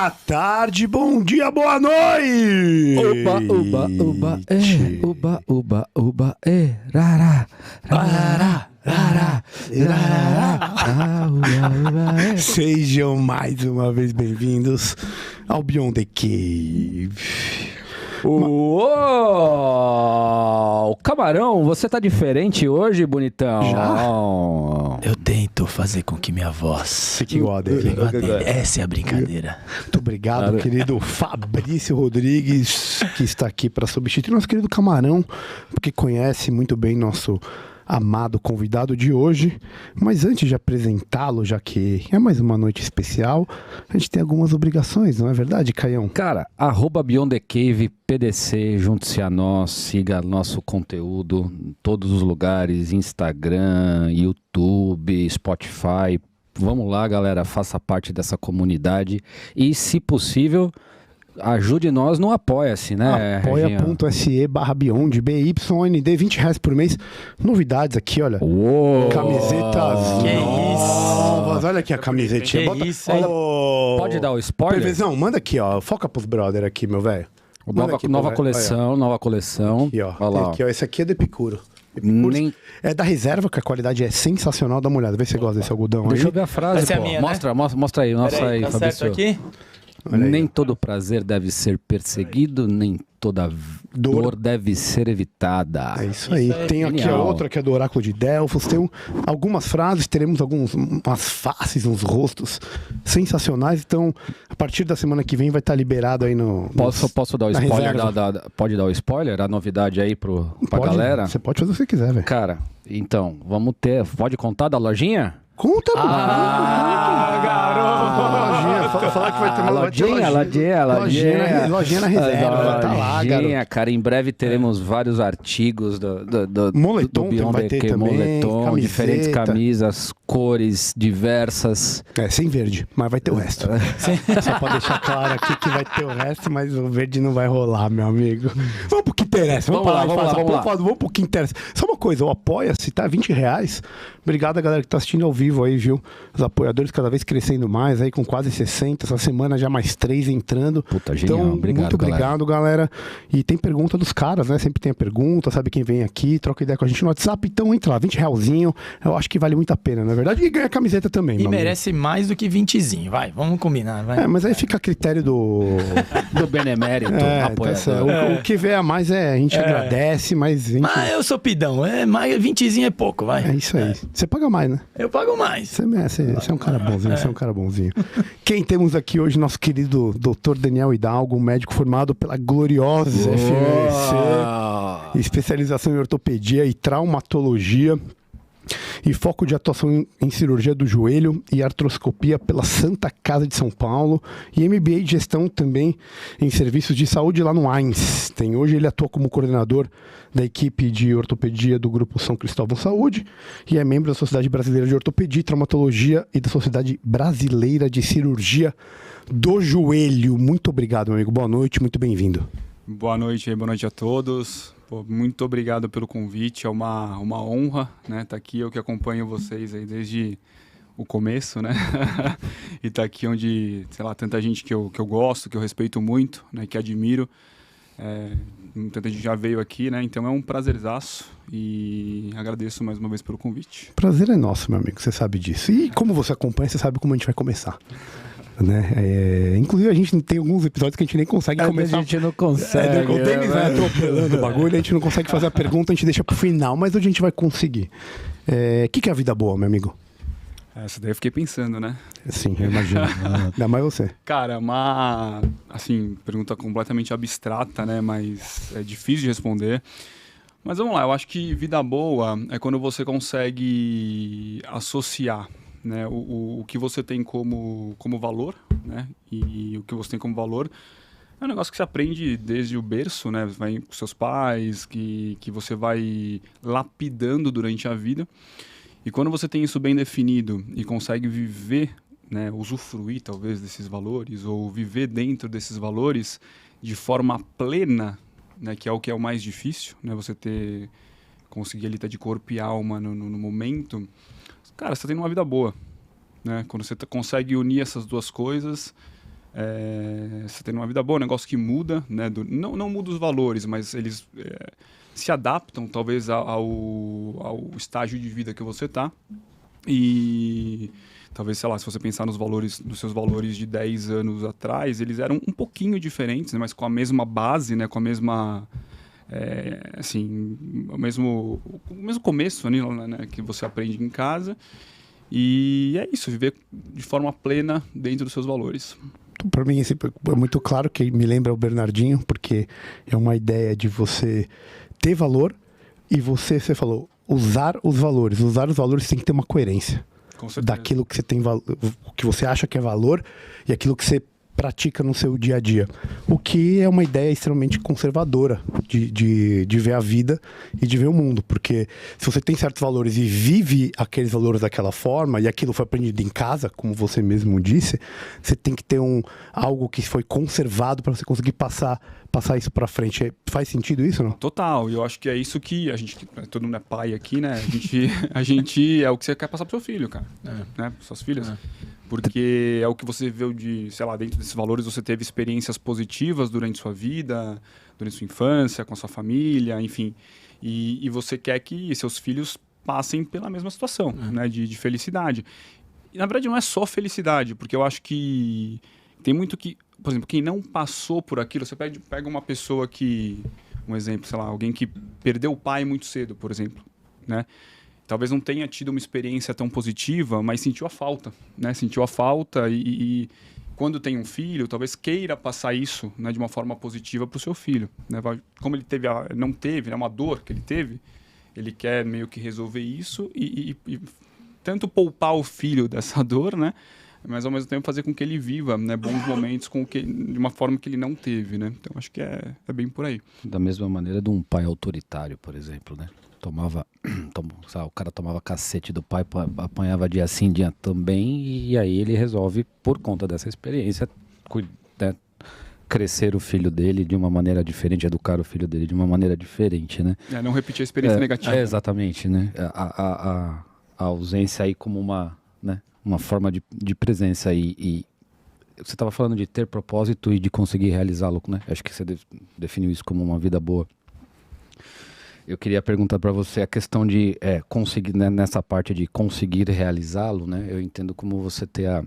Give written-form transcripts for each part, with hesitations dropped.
boa tarde, bom dia, boa noite! Oba, rara, rara, rara, rara. Sejam mais uma vez bem-vindos ao Beyond the Cave. Uou! Camarão, você tá diferente hoje, bonitão? Já? Eu tento fazer com que minha voz Fique igual a dele. Essa é a brincadeira. Muito obrigado, querido Fabrício Rodrigues, que está aqui para substituir nosso querido Camarão, porque conhece muito bem nosso amado convidado de hoje. Mas antes de apresentá-lo, já que é mais uma noite especial, a gente tem algumas obrigações, não é verdade, Caião? Cara, @Beyond the Cave, PDC, junte-se a nós, siga nosso conteúdo em todos os lugares, Instagram, YouTube, Spotify. Vamos lá, galera, faça parte dessa comunidade e, se possível, ajude nós no Apoia-se, né? Apoia.se/Beyond, BYND, R$20 por mês. Novidades aqui, olha. Uou! Camisetas Que novas. Olha aqui a camisetinha. Que isso, hein? Pode dar o spoiler? PVzão, manda aqui, ó. Foca pros brother aqui, meu velho. Nova coleção. Aqui, ó. Olha lá. Aqui, ó. Esse aqui é do Epicuro. É da Reserva, que a qualidade é sensacional. Dá uma olhada, vê se você gosta desse algodão aí. Deixa eu ver a frase, Essa é pô. a minha, Mostra aí, Peraí, tá Fabrício. certo aqui? Olha aí. Nem todo prazer deve ser perseguido, nem toda dor deve ser evitada. É isso aí. Tem aqui a Genial. outra que é do Oráculo de Delfos. Tem algumas frases, teremos umas faces, uns rostos sensacionais. Então, a partir da semana que vem vai estar liberado aí no... Posso dar o na spoiler? reserva. Pode dar o spoiler? A novidade aí pra Pode, galera? Você pode fazer o que você quiser, velho. Cara, então, vamos ter... Pode contar da lojinha? Conta, mano. garoto! Lojinha, falar que vai ter uma Lojinha na reserva, tá lá, garoto. Cara, em breve teremos vários artigos do Moletom Beyond vai the ter Cave, também, moletom, camiseta. diferentes camisas, cores diversas. É, sem verde, mas vai ter o resto. Só pra deixar claro aqui que vai ter o resto, mas o verde não vai rolar, meu amigo. Vamos pro que interessa. Vamos lá. Vamos pro que interessa. Só uma coisa, o Apoia-se tá R$20. Obrigado a galera que tá assistindo ao vivo aí, viu? Os apoiadores cada vez crescendo mais, aí com quase 60. Essa semana já mais 3 entrando. Puta, genial. Então, Obrigado, muito obrigado, galera. E tem pergunta dos caras, né? Sempre tem a pergunta, sabe quem vem aqui, troca ideia com a gente no WhatsApp. Então entra lá, R$20. Eu acho que vale muito a pena, na verdade. E ganha camiseta também, E meu amigo. merece mais do que 20zinho, vai, vamos combinar, vai. É, mas aí fica a critério do... Do benemérito, Tá apoiador. certo. O que vier a mais a gente agradece, mas a gente... Mas eu sou pidão, mais 20zinho é pouco, vai. É isso aí. Você paga mais, né? Eu pago mais. Você é um cara bonzinho, você é um cara bonzinho. Quem temos aqui hoje, nosso querido Dr. Daniel Hidalgo, médico formado pela gloriosa FMC, especialização em ortopedia e traumatologia e foco de atuação em cirurgia do joelho e artroscopia pela Santa Casa de São Paulo e MBA de gestão também em serviços de saúde lá no Einstein. Hoje ele atua como coordenador da equipe de ortopedia do Grupo São Cristóvão Saúde e é membro da Sociedade Brasileira de Ortopedia e Traumatologia e da Sociedade Brasileira de Cirurgia do Joelho. Muito obrigado, meu amigo. Boa noite, muito bem-vindo. Boa noite a todos. Pô, muito obrigado pelo convite, é uma honra, né, tá aqui, eu que acompanho vocês aí desde o começo, né, e tá aqui onde, sei lá, tanta gente que eu gosto, que eu respeito muito, né, que admiro, tanta gente já veio aqui, né, então é um prazerzaço e agradeço mais uma vez pelo convite. Prazer é nosso, meu amigo, você sabe disso. E como você acompanha, você sabe como a gente vai começar. Né? Inclusive a gente tem alguns episódios que a gente nem consegue começar. A gente não consegue. O Denis vai atropelando o bagulho, a gente não consegue fazer a pergunta, a gente deixa pro final, mas hoje a gente vai conseguir. O que é a vida boa, meu amigo? Essa daí eu fiquei pensando, né? Sim, eu imagino. Ainda mais você. Cara, uma, assim, pergunta completamente abstrata, né? Mas é difícil de responder. Mas vamos lá, eu acho que vida boa é quando você consegue associar, né, o que você tem como valor, né, e o que você tem como valor é um negócio que você aprende desde o berço, né, vai com seus pais, que você vai lapidando durante a vida. E quando você tem isso bem definido e consegue viver, né, usufruir talvez desses valores ou viver dentro desses valores de forma plena, né, que é o mais difícil, né, você conseguir ali estar de corpo e alma no momento. Cara, você tá tendo uma vida boa, né? Quando você consegue unir essas duas coisas, você tendo uma vida boa, um negócio que muda, né? Não muda os valores, mas eles se adaptam talvez ao estágio de vida que você está. E talvez, sei lá, se você pensar nos seus valores de 10 anos atrás, eles eram um pouquinho diferentes, né? Mas com a mesma base, né? Com a mesma... assim, o mesmo começo, né? Que você aprende em casa. E é isso, viver de forma plena dentro dos seus valores. Para mim, é muito claro que me lembra o Bernardinho, porque é uma ideia de você ter valor e você falou, usar os valores. Usar os valores tem que ter uma coerência. Com certeza. Daquilo que você tem que você acha que é valor e aquilo que você pratica no seu dia a dia. O que é uma ideia extremamente conservadora de ver a vida e de ver o mundo. Porque se você tem certos valores e vive aqueles valores daquela forma, e aquilo foi aprendido em casa, como você mesmo disse, você tem que ter algo que foi conservado para você conseguir passar isso para frente. Faz sentido isso, não? Total. E eu acho que é isso que a gente... Todo mundo é pai aqui, né? A gente é o que você quer passar pro seu filho, cara. Né? Para suas filhas. Porque é o que você viveu sei lá, dentro desses valores você teve experiências positivas durante sua vida, durante sua infância, com a sua família, enfim. E você quer que seus filhos passem pela mesma situação, né, de felicidade. E na verdade não é só felicidade, porque eu acho que tem muito que... Por exemplo, quem não passou por aquilo, você pega uma pessoa um exemplo, sei lá, alguém que perdeu o pai muito cedo, por exemplo, né? Talvez não tenha tido uma experiência tão positiva, mas sentiu a falta, né? Sentiu a falta e quando tem um filho, talvez queira passar isso, né, de uma forma positiva para o seu filho, né? Como ele não teve, né, uma dor que ele teve, ele quer meio que resolver isso e tanto poupar o filho dessa dor, né? Mas ao mesmo tempo fazer com que ele viva, né, bons momentos de uma forma que ele não teve, né? Então acho que é bem por aí. Da mesma maneira de um pai autoritário, por exemplo, né? O cara tomava cacete do pai, apanhava dia sim, dia também, e aí ele resolve, por conta dessa experiência, né, crescer o filho dele de uma maneira diferente, educar o filho dele de uma maneira diferente, né? Não repetir a experiência negativa. Exatamente, né? A ausência aí como uma forma de presença aí. E você estava falando de ter propósito e de conseguir realizá-lo, né? Acho que você definiu isso como uma vida boa. Eu queria perguntar para você a questão de conseguir, né, nessa parte de conseguir realizá-lo, né? Eu entendo como você ter a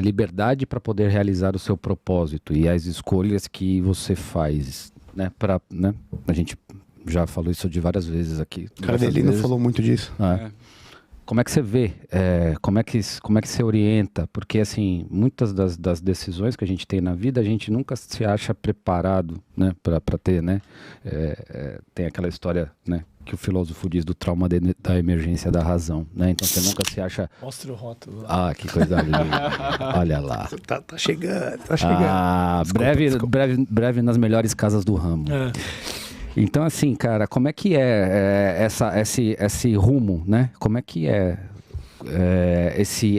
liberdade para poder realizar o seu propósito e as escolhas que você faz, né? Né? A gente já falou isso de várias vezes aqui. O cara dele não falou muito disso. Como é que você vê? Como é que você orienta? Porque, assim, muitas das decisões que a gente tem na vida, a gente nunca se acha preparado, né, para ter, né? Tem aquela história, né, que o filósofo diz do trauma da emergência da razão, né? Então você nunca se acha... Mostra o rótulo. Ah, que coisa linda. Olha lá. Tá chegando. Breve nas melhores casas do ramo. Então, assim, cara, como é que esse rumo, né? Como é que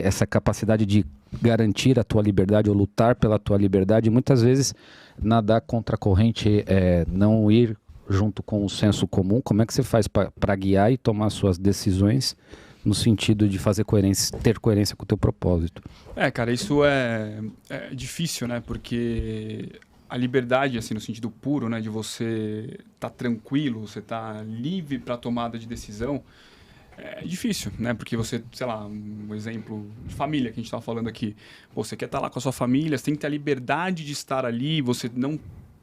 essa capacidade de garantir a tua liberdade ou lutar pela tua liberdade? Muitas vezes nadar contra a corrente não ir junto com o senso comum. Como é que você faz para guiar e tomar suas decisões no sentido de ter coerência com o teu propósito? Cara, isso é difícil, né? Porque... A liberdade, assim, no sentido puro, né, de você estar tranquilo, você estar livre para a tomada de decisão, é difícil, né? Porque você, sei lá, um exemplo de família que a gente estava falando aqui. Você quer estar lá com a sua família, você tem que ter a liberdade de estar ali, você não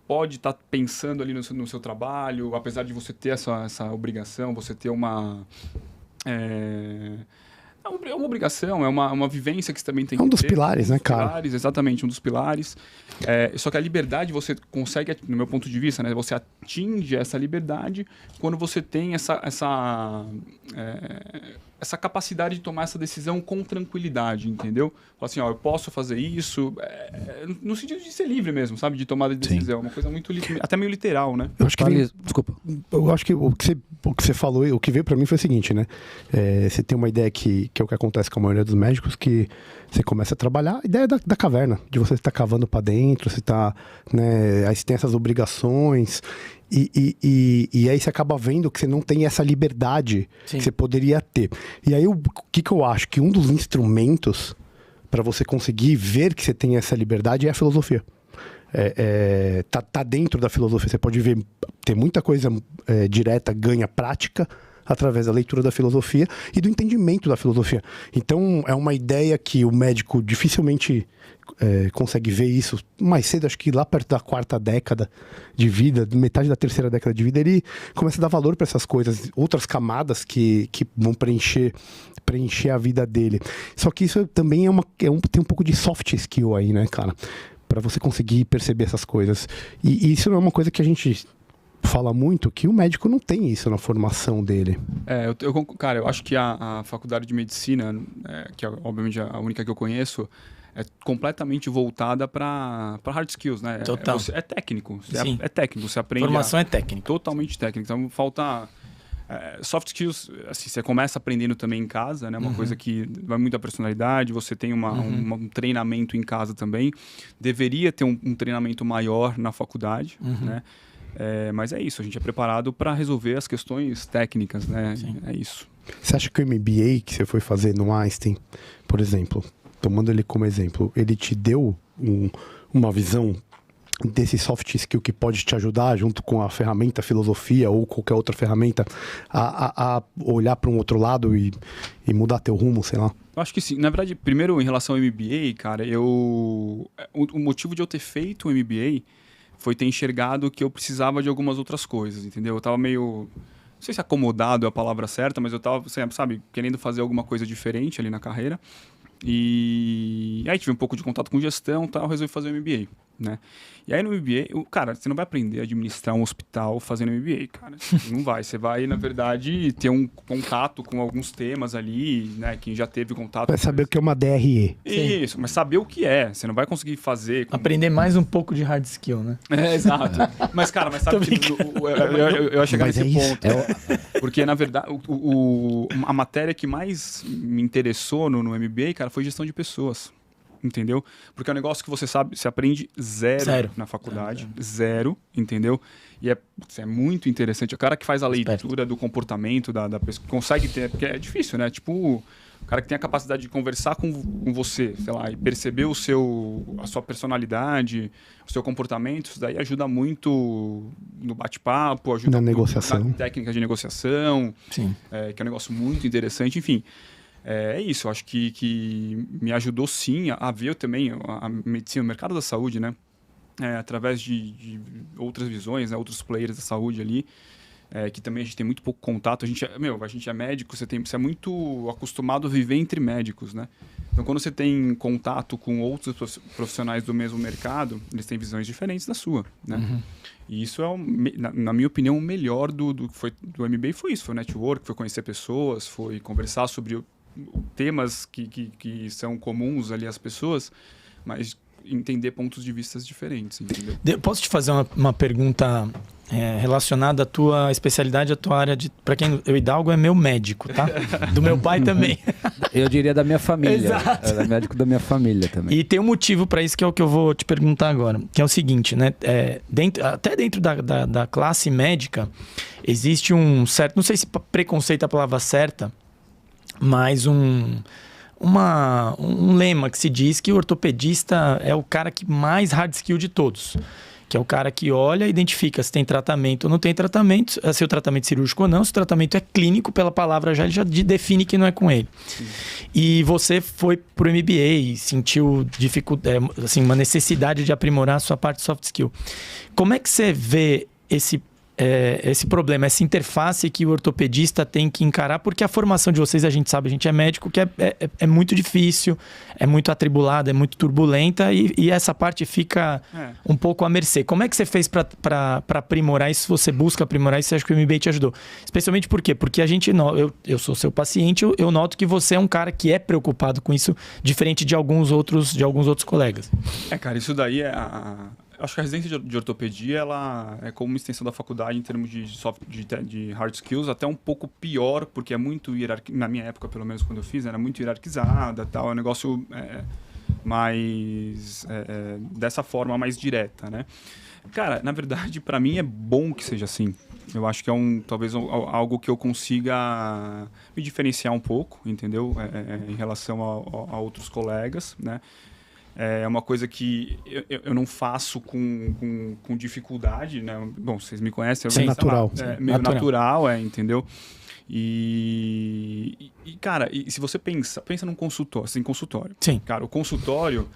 pode estar pensando ali no seu trabalho, apesar de você ter essa obrigação, você ter uma obrigação, é uma vivência que você também tem que ter. É um dos pilares, né, cara? Pilares, exatamente, um dos pilares. Só que a liberdade você consegue, no meu ponto de vista, né, você atinge essa liberdade quando você tem essa capacidade de tomar essa decisão com tranquilidade, entendeu? Fala assim, eu posso fazer isso, no sentido de ser livre mesmo, sabe? De tomada de decisão. Sim. Uma coisa muito, até meio literal, né? Eu acho que desculpa. Eu acho que o que você falou, o que veio pra mim foi o seguinte, né? Você tem uma ideia que é o que acontece com a maioria dos médicos, que você começa a trabalhar, a ideia da caverna, de você estar cavando pra dentro, você tá, né? Aí você tem essas obrigações... E aí você acaba vendo que você não tem essa liberdade. Sim. Que você poderia ter. E aí o que eu acho? Que um dos instrumentos para você conseguir ver que você tem essa liberdade, é a filosofia. Tá dentro da filosofia. Você pode ver, tem muita coisa direta, ganha prática através da leitura da filosofia e do entendimento da filosofia. Então, é uma ideia que o médico dificilmente consegue ver isso mais cedo. Acho que lá perto da 4ª década de vida, metade da 3ª década de vida, ele começa a dar valor para essas coisas, outras camadas que vão preencher a vida dele. Só que isso também tem um pouco de soft skill aí, né, cara? Para você conseguir perceber essas coisas. E isso não é uma coisa que a gente fala muito, que o médico não tem isso na formação dele. Cara, eu acho que a faculdade de medicina, que é obviamente a única que eu conheço, é completamente voltada para hard skills, né? Total. É técnico. Sim. É técnico, você aprende... Formação é técnica. Totalmente técnica. Então, falta... soft skills, assim, você começa aprendendo também em casa, né? Uma coisa que vai muito à personalidade, você tem um treinamento em casa também. Deveria ter um treinamento maior na faculdade, né? Mas é isso, a gente é preparado para resolver as questões técnicas, né? Sim. É isso. Você acha que o MBA que você foi fazer no Einstein, por exemplo, tomando ele como exemplo, ele te deu uma visão desse soft skill que pode te ajudar, junto com a ferramenta filosofia ou qualquer outra ferramenta, a olhar para um outro lado e mudar teu rumo, sei lá? Eu acho que sim. Na verdade, primeiro, em relação ao MBA, cara, o motivo de eu ter feito o MBA foi ter enxergado que eu precisava de algumas outras coisas, entendeu? Eu tava meio... Não sei se acomodado é a palavra certa, mas eu tava, sabe, querendo fazer alguma coisa diferente ali na carreira. E aí tive um pouco de contato com gestão e tal, resolvi fazer o MBA, né? E aí no MBA, cara, você não vai aprender a administrar um hospital fazendo MBA, cara. Não vai. Você vai, na verdade, ter um contato com alguns temas ali, né? Quem já teve contato... Vai saber o que é uma DRE. Isso, mas saber o que é. Você não vai conseguir fazer... Aprender mais um pouco de hard skill, né? Exato. Mas, cara, sabe que eu ia chegar nesse ponto. Porque, na verdade, a matéria que mais me interessou no MBA, cara, foi gestão de pessoas. Entendeu? Porque é um negócio que você sabe, você aprende zero na faculdade. Zero, entendeu? E é muito interessante. O cara que faz a leitura do comportamento da pessoa, consegue ter... Porque é difícil, né? Tipo, o cara que tem a capacidade de conversar com você, sei lá, e perceber a sua personalidade, o seu comportamento, isso daí ajuda muito no bate-papo, ajuda na negociação. Na técnica de negociação. Sim. Que é um negócio muito interessante. Enfim... É isso, eu acho que me ajudou sim a ver também a medicina, o mercado da saúde, né? Através de outras visões, né? Outros players da saúde ali, que também a gente tem muito pouco contato. A gente é médico, você é muito acostumado a viver entre médicos, né? Então, quando você tem contato com outros profissionais do mesmo mercado, eles têm visões diferentes da sua, né? Uhum. E isso na minha opinião, o melhor do MBA foi isso, foi o network, foi conhecer pessoas, foi conversar sobre temas que são comuns ali às pessoas, mas entender pontos de vista diferentes, entendeu? Posso te fazer uma pergunta relacionada à tua especialidade, à tua área de... Para quem o Hidalgo é meu médico, tá? Do meu pai também. Eu diria da minha família. Exato. É médico da minha família também. E tem um motivo para isso que é o que eu vou te perguntar agora, que é o seguinte, né? Até dentro da classe médica existe um certo... Não sei se preconceito é a palavra certa, mas um lema que se diz que o ortopedista é o cara que mais hard skill de todos. Que é o cara que olha e identifica se tem tratamento ou não tem tratamento, se o tratamento é cirúrgico ou não, se o tratamento é clínico, pela palavra ele já define que não é com ele. Sim. E você foi pro MBA e sentiu assim, uma necessidade de aprimorar a sua parte de soft skill. Como é que você vê esse problema, essa interface que o ortopedista tem que encarar? Porque a formação de vocês, a gente sabe, a gente é médico, que é muito difícil, é muito atribulada, é muito turbulenta e essa parte fica um pouco à mercê. Como é que você fez para aprimorar isso? Se você busca aprimorar isso, você acha que o MBA te ajudou? Especialmente por quê? Porque eu sou seu paciente, eu noto que você é um cara que é preocupado com isso, diferente de alguns outros colegas. Cara, isso daí acho que a residência de ortopedia ela é como uma extensão da faculdade em termos de hard skills, até um pouco pior, porque é muito na minha época, pelo menos quando eu fiz, era muito hierarquizada, tal, é um negócio mais dessa forma mais direta, né? Cara, na verdade, para mim é bom que seja assim, Eu acho que é talvez algo que eu consiga me diferenciar um pouco, entendeu? Em relação a outros colegas, né? É uma coisa que eu não faço com dificuldade, né? Bom, vocês me conhecem. Sim, natural. Meio natural, entendeu? E cara, se você pensa num consultório, assim, consultório. Sim. Cara, o consultório,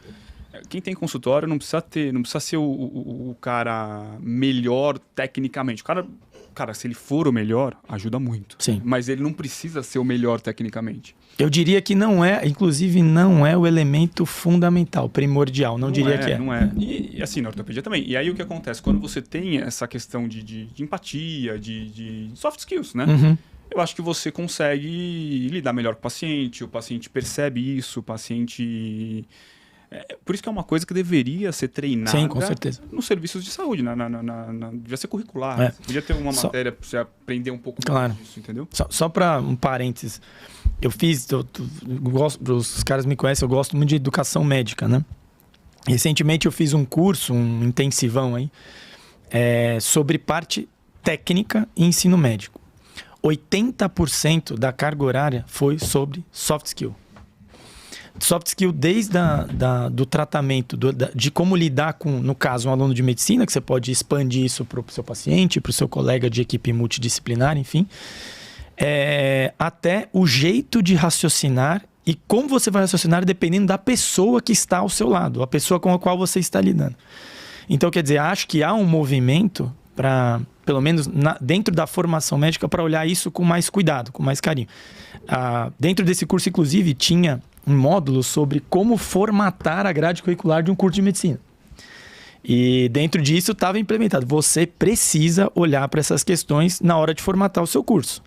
quem tem consultório não precisa ser o cara melhor tecnicamente. Cara, se ele for o melhor, ajuda muito. Sim. Mas ele não precisa ser o melhor tecnicamente. Eu diria que inclusive não é o elemento fundamental, primordial, não diria que é. Não é. E assim, na ortopedia também. E aí o que acontece? Quando você tem essa questão de empatia, de soft skills, né? Uhum. Eu acho que você consegue lidar melhor com o paciente percebe isso, o paciente... Por isso que é uma coisa que deveria ser treinada. Sim, com certeza. Nos serviços de saúde, devia ser curricular. Podia ter uma matéria para você aprender um pouco mais disso, entendeu? Só para um parênteses, eu gosto, os caras me conhecem, eu gosto muito de educação médica, né? Recentemente eu fiz um curso, um intensivão aí, sobre parte técnica e ensino médico. 80% da carga horária foi sobre soft skill. Soft skill desde do tratamento, de como lidar com, no caso, um aluno de medicina, que você pode expandir isso para o seu paciente, para o seu colega de equipe multidisciplinar, enfim. Até o jeito de raciocinar e como você vai raciocinar dependendo da pessoa que está ao seu lado, a pessoa com a qual você está lidando. Então, quer dizer, acho que há um movimento para, pelo menos dentro da formação médica, para olhar isso com mais cuidado, com mais carinho. Dentro desse curso, inclusive, tinha um módulo sobre como formatar a grade curricular de um curso de medicina. E dentro disso estava implementado. Você precisa olhar para essas questões na hora de formatar o seu curso.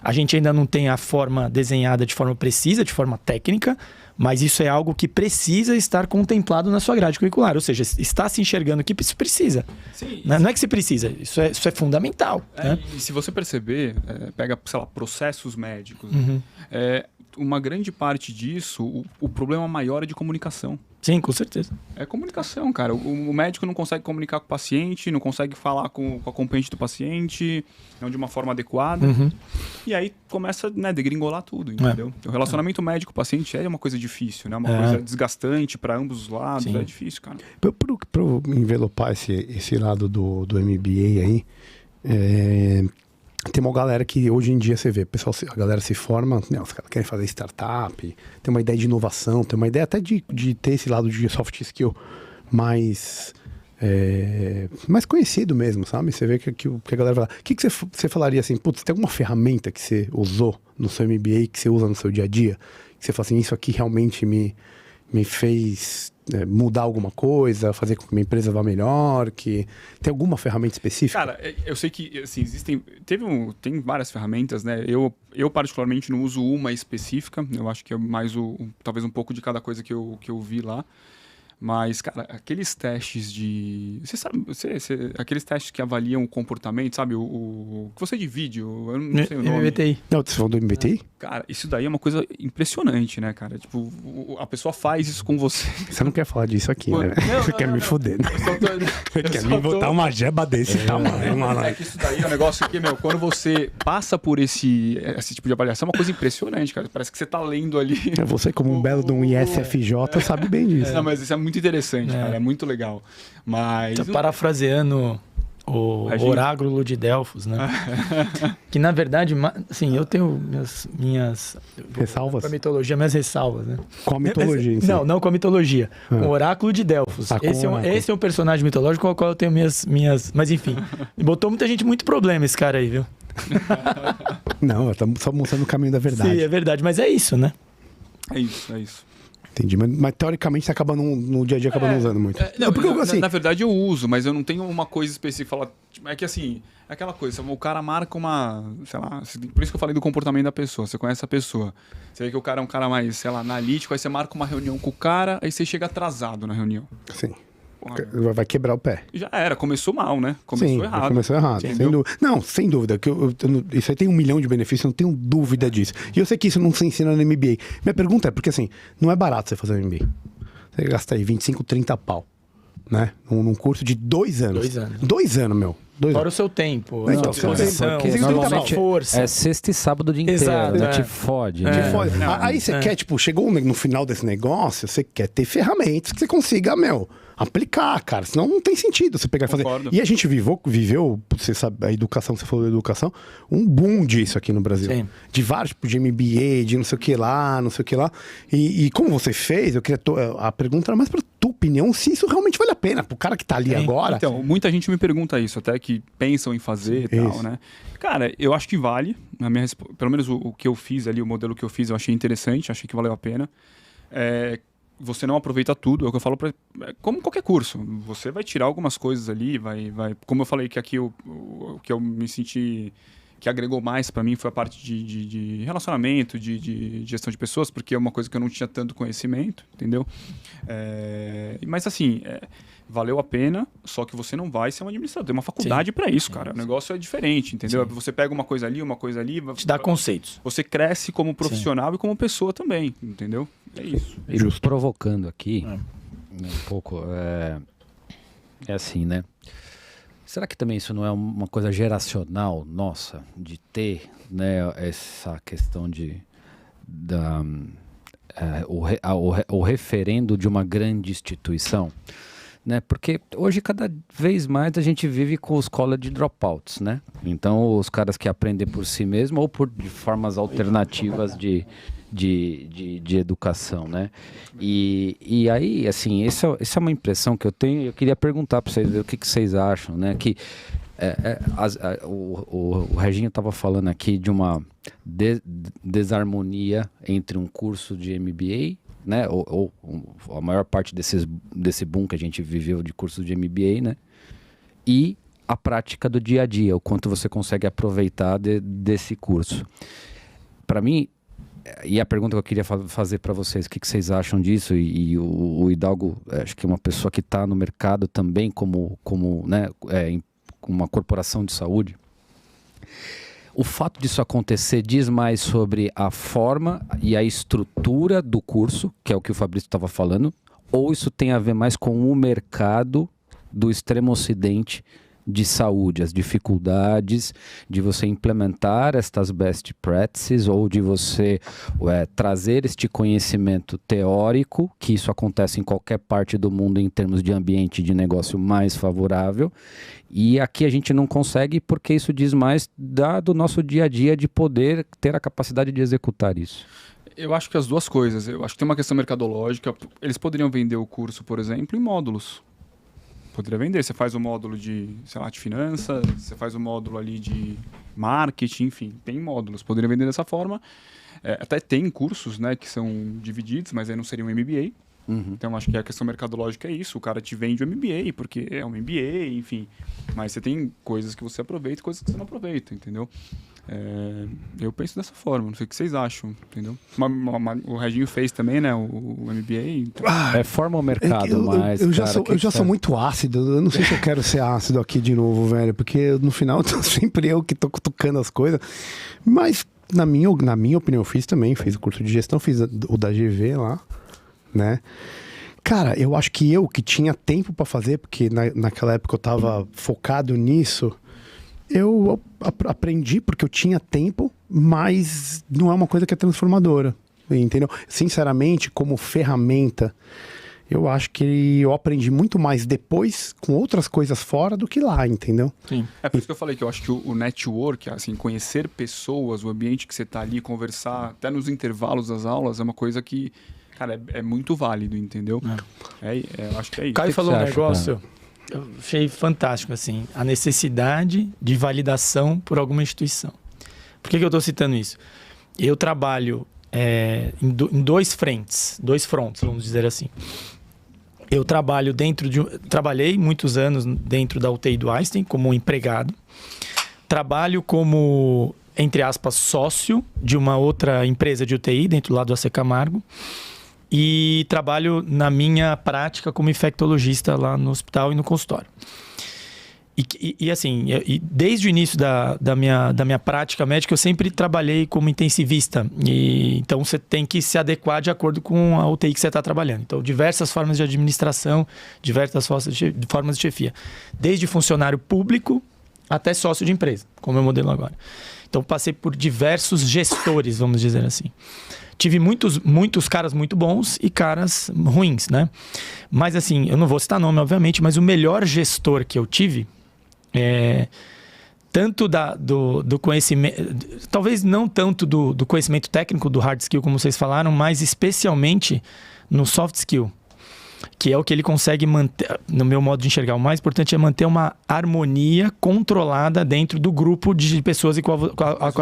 A gente ainda não tem a forma desenhada de forma precisa, de forma técnica, mas isso é algo que precisa estar contemplado na sua grade curricular. Ou seja, está se enxergando que isso precisa. Sim, não é que se precisa, isso é fundamental. Né? E se você perceber, pega, sei lá, processos médicos, uma grande parte disso, o problema maior é de comunicação. Sim, com certeza. É comunicação, cara. O médico não consegue comunicar com o paciente, não consegue falar com a acompanhante do paciente, não de uma forma adequada. Uhum. E aí começa a degringolar tudo, entendeu? O relacionamento médico-paciente é uma coisa difícil, né? Uma coisa desgastante para ambos os lados. Sim. É difícil, cara. Para envelopar esse lado do MBA aí, tem uma galera que hoje em dia você vê, a galera se forma, os caras querem fazer startup, tem uma ideia de inovação, tem uma ideia até de ter esse lado de soft skill mais conhecido mesmo, sabe? Você vê que a galera fala. O que você falaria assim, putz, tem alguma ferramenta que você usou no seu MBA, que você usa no seu dia a dia, que você fala assim, isso aqui realmente me fez mudar alguma coisa, fazer com que minha empresa vá melhor, que tem alguma ferramenta específica? Cara, eu sei que assim, tem várias ferramentas, né? Eu particularmente não uso uma específica, eu acho que é mais talvez um pouco de cada coisa que eu vi lá. Mas, cara, aqueles testes de... Você sabe, aqueles testes que avaliam o comportamento, sabe? O que você divide, eu não sei o nome. MBTI. Não, você falou do MBTI? Cara, isso daí é uma coisa impressionante, né, cara? Tipo, a pessoa faz isso com você. Você não quer falar disso aqui, né? Você quer me foder, né? Você quer me botar uma jeba desse tamanho, mano. É que isso daí é um negócio que, quando você passa por esse tipo de avaliação, é uma coisa impressionante, cara. Parece que você tá lendo ali... Você, como um belo de um ISFJ, sabe bem disso. Não, mas isso é muito interessante, cara. É muito legal. Mas... Tô parafraseando o oráculo de Delfos, né? Que, na verdade, assim, eu tenho minhas ressalvas? Com a mitologia, minhas ressalvas, né? Com a mitologia em si. Não com a mitologia. Com o oráculo de Delfos. Esse é um personagem mitológico com o qual eu tenho minhas... Mas, enfim, botou muita gente muito problema esse cara aí, viu? Não, estamos só mostrando o caminho da verdade. Sim, é verdade, mas é isso, né? É isso. Entendi, mas teoricamente você acaba no dia a dia não usando muito. Na verdade eu uso, mas eu não tenho uma coisa específica. É que assim, é aquela coisa, o cara marca uma, sei lá, por isso que eu falei do comportamento da pessoa, você conhece a pessoa. Você vê que o cara é um cara mais, sei lá, analítico, aí você marca uma reunião com o cara, aí você chega atrasado na reunião. Sim. Vai quebrar o pé. Já era, começou mal, né? Começou errado. Começou errado. Sem dúvida. Isso aí tem 1 milhão de benefícios, eu não tenho dúvida disso. E eu sei que isso não se ensina no MBA. Minha pergunta é, porque assim, não é barato você fazer um MBA. Você gasta aí 25, 30 pau, né? Num curso de 2 anos. 2 anos. 2 anos, meu. Fora o seu tempo, Então, a sua você disposição, tem- normalmente força. é sexta e sábado o dia inteiro, Exato, né? é. Te fode. Te né? fode. Aí você quer, tipo, chegou no final desse negócio, você quer ter ferramentas que você consiga, aplicar, cara. Senão não tem sentido você pegar e fazer. Concordo. E a gente viveu, você sabe, a educação, você falou da educação, um boom disso aqui no Brasil. Sim. De vários tipos de MBA, de não sei o que lá, não sei o que lá. E como você fez, eu queria. A pergunta era mais pra tua opinião, se isso realmente vale a pena, pro cara que tá ali agora. Então, muita gente me pergunta isso, até que pensam em fazer e tal, Isso. né? Cara, eu acho que vale. Pelo menos o que eu fiz ali, o modelo que eu fiz, eu achei interessante, achei que valeu a pena. Você não aproveita tudo, é o que eu falo como qualquer curso. Você vai tirar algumas coisas ali, vai como eu falei que aqui o que eu me senti que agregou mais para mim foi a parte de relacionamento, de gestão de pessoas, porque é uma coisa que eu não tinha tanto conhecimento, entendeu? Mas assim, valeu a pena, só que você não vai ser um administrador. Tem uma faculdade para isso, cara. O negócio é diferente, entendeu? Sim. Você pega uma coisa ali. Te dá conceitos. Você cresce como profissional e como pessoa também, entendeu? É isso. E provocando aqui, um pouco, é assim, né? Será que também isso não é uma coisa geracional nossa, de ter, né, essa questão o referendo de uma grande instituição? Né? Porque hoje, cada vez mais, a gente vive com os college dropouts, né? Então, os caras que aprendem por si mesmo ou por formas alternativas de educação, né? E aí, assim, essa é uma impressão que eu tenho. Eu queria perguntar para vocês o que vocês acham, né? Que o Reginho estava falando aqui de uma desarmonia entre um curso de MBA, né? Ou a maior parte desse boom que a gente viveu de cursos de MBA, né? E a prática do dia a dia, o quanto você consegue aproveitar desse curso. Para mim, e a pergunta que eu queria fazer para vocês, o que vocês acham disso? E o Hidalgo, acho que é uma pessoa que está no mercado também como né, uma corporação de saúde. O fato disso acontecer diz mais sobre a forma e a estrutura do curso, que é o que o Fabrício estava falando, ou isso tem a ver mais com o mercado do extremo ocidente de saúde, as dificuldades de você implementar estas best practices ou de você trazer este conhecimento teórico, que isso acontece em qualquer parte do mundo em termos de ambiente de negócio mais favorável, e aqui a gente não consegue porque isso diz mais do nosso dia a dia de poder ter a capacidade de executar isso. Eu acho que as duas coisas. Eu acho que tem uma questão mercadológica. Eles poderiam vender o curso, por exemplo, em módulos. Poderia vender. Você faz o módulo de, sei lá, de finanças, você faz o módulo ali de marketing, enfim, tem módulos. Poderia vender dessa forma. Até tem cursos, né, que são divididos, mas aí não seria um MBA. Uhum. Então, acho que a questão mercadológica é isso. O cara te vende o MBA, porque é um MBA, enfim. Mas você tem coisas que você aproveita e coisas que você não aproveita, entendeu? Eu penso dessa forma. Não sei o que vocês acham, entendeu? O Reginho fez também, né? O MBA. Então... forma o mercado, mas... Eu já sou muito ácido. Eu não sei se eu quero ser ácido aqui de novo, velho. Porque no final, sempre eu que tô cutucando as coisas. Mas, na minha opinião, eu fiz o curso de gestão, fiz o da GV lá, né? Cara, eu acho que eu que tinha tempo pra fazer, porque naquela época eu tava focado nisso, eu aprendi porque eu tinha tempo, mas não é uma coisa que é transformadora, entendeu? Sinceramente, como ferramenta, eu acho que eu aprendi muito mais depois com outras coisas fora do que lá, entendeu? Sim. É por isso que eu falei que eu acho que o network, assim, conhecer pessoas, o ambiente que você tá ali, conversar, até nos intervalos das aulas, é uma coisa que, cara, é muito válido, entendeu? Eu acho que é isso. Caio falou um negócio, cara? Eu achei fantástico, assim, a necessidade de validação por alguma instituição. Por que eu estou citando isso? Eu trabalho em dois fronts, vamos dizer assim. Eu trabalho trabalhei muitos anos dentro da UTI do Einstein como empregado. Trabalho como, entre aspas, sócio de uma outra empresa de UTI dentro do lado do AC Camargo. E trabalho na minha prática como infectologista lá no hospital e no consultório. E assim, desde o início da minha prática médica, eu sempre trabalhei como intensivista. Então, você tem que se adequar de acordo com a UTI que você está trabalhando. Então, diversas formas de administração, diversas formas de chefia. Desde funcionário público até sócio de empresa, como é o modelo agora. Então, passei por diversos gestores, vamos dizer assim. Tive muitos caras muito bons e caras ruins, né? Mas assim, eu não vou citar nome, obviamente, mas o melhor gestor que eu tive, tanto do conhecimento, talvez não tanto do conhecimento técnico, do hard skill, como vocês falaram, mas especialmente no soft skill, que é o que ele consegue manter, no meu modo de enxergar. O mais importante é manter uma harmonia controlada dentro do grupo de pessoas com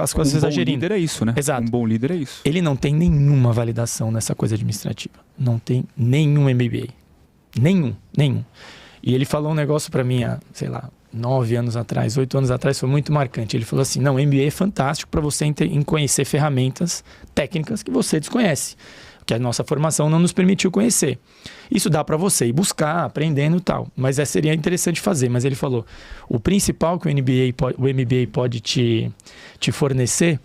as quais você está gerindo. Um bom líder é isso, né? Exato. Um bom líder é isso. Ele não tem nenhuma validação nessa coisa administrativa. Não tem nenhum MBA. Nenhum. E ele falou um negócio para mim há, 9 anos atrás, 8 anos atrás, foi muito marcante. Ele falou assim, não, MBA é fantástico para você conhecer ferramentas técnicas que você desconhece, que a nossa formação não nos permitiu conhecer. Isso dá para você ir buscar, aprendendo e tal, mas seria interessante fazer. Mas ele falou, o principal que o MBA pode te fornecer,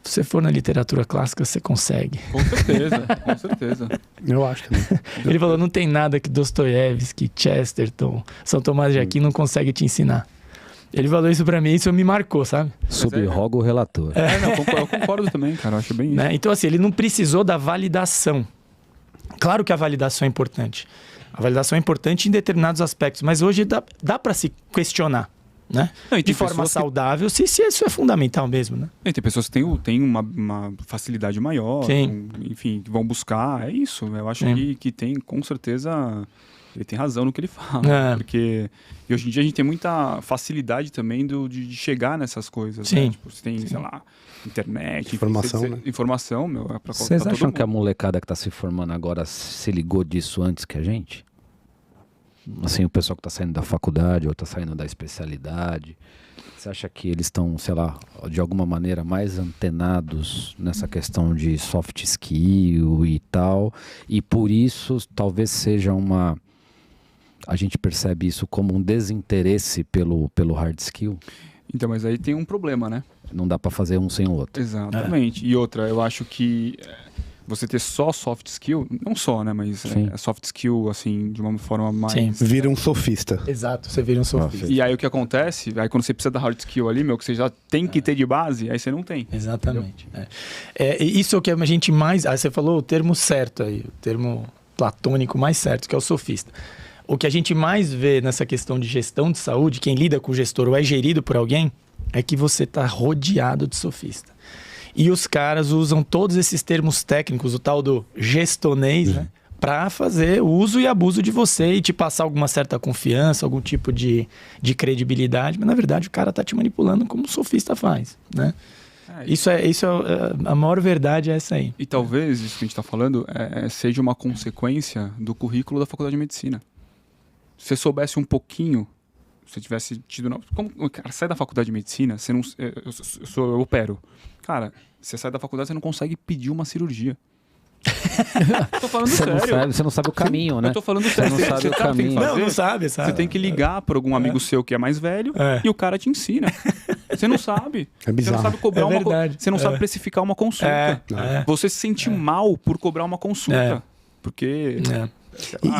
se você for na literatura clássica, você consegue. Com certeza. Eu acho também. Ele falou, não tem nada que Dostoiévski, Chesterton, São Tomás de Aquino não consegue te ensinar. Ele falou isso pra mim, isso me marcou, sabe? Subroga o relator. Eu concordo também, cara, eu acho bem isso. Né? Então, assim, ele não precisou da validação. Claro que a validação é importante. A validação é importante em determinados aspectos, mas hoje dá pra se questionar, né? Não, de forma saudável, se isso é fundamental mesmo, né? Tem pessoas que têm uma facilidade maior, enfim, que vão buscar, é isso. Eu acho que tem, com certeza... Ele tem razão no que ele fala, porque e hoje em dia a gente tem muita facilidade também de chegar nessas coisas. Sim. Né? Tipo, você tem, sei lá, internet, informação, enfim, né? Informação, meu, é pra Vocês acham que a molecada que está se formando agora se ligou disso antes que a gente? Assim, o pessoal que está saindo da faculdade ou está saindo da especialidade, você acha que eles estão, sei lá, de alguma maneira mais antenados nessa questão de soft skill e tal, e por isso talvez seja a gente percebe isso como um desinteresse pelo hard skill? Então, mas aí tem um problema, né? Não dá para fazer um sem o outro. Exatamente. E outra, eu acho que você ter só soft skill, não só, né? Mas soft skill, assim, de uma forma mais... Sim. Vira um sofista. Exato, você vira um sofista. E aí o que acontece, aí quando você precisa da hard skill ali, que você já tem que ter de base, aí você não tem. Exatamente. Isso é o que a gente mais... Aí você falou o termo certo aí, o termo platônico mais certo, que é o sofista. O que a gente mais vê nessa questão de gestão de saúde, quem lida com o gestor ou é gerido por alguém, é que você está rodeado de sofista. E os caras usam todos esses termos técnicos, o tal do gestonês, né? Para fazer uso e abuso de você e te passar alguma certa confiança, algum tipo de credibilidade. Mas, na verdade, o cara está te manipulando como o sofista faz, né? A maior verdade é essa aí. E talvez isso que a gente está falando seja uma consequência do currículo da Faculdade de Medicina. Se você soubesse um pouquinho, se você tivesse tido... Como, cara, sai da Faculdade de Medicina, você não... Eu opero. Cara, você sai da faculdade, você não consegue pedir uma cirurgia. Tô falando sério. Você não sabe o caminho, né? Eu tô falando sério. Você não sabe o caminho. Não sabe. Você tem que ligar para algum amigo seu que é mais velho e o cara te ensina. Você não sabe. É bizarro. Você não sabe cobrar você não sabe precificar uma consulta. Você se sente mal por cobrar uma consulta. Porque...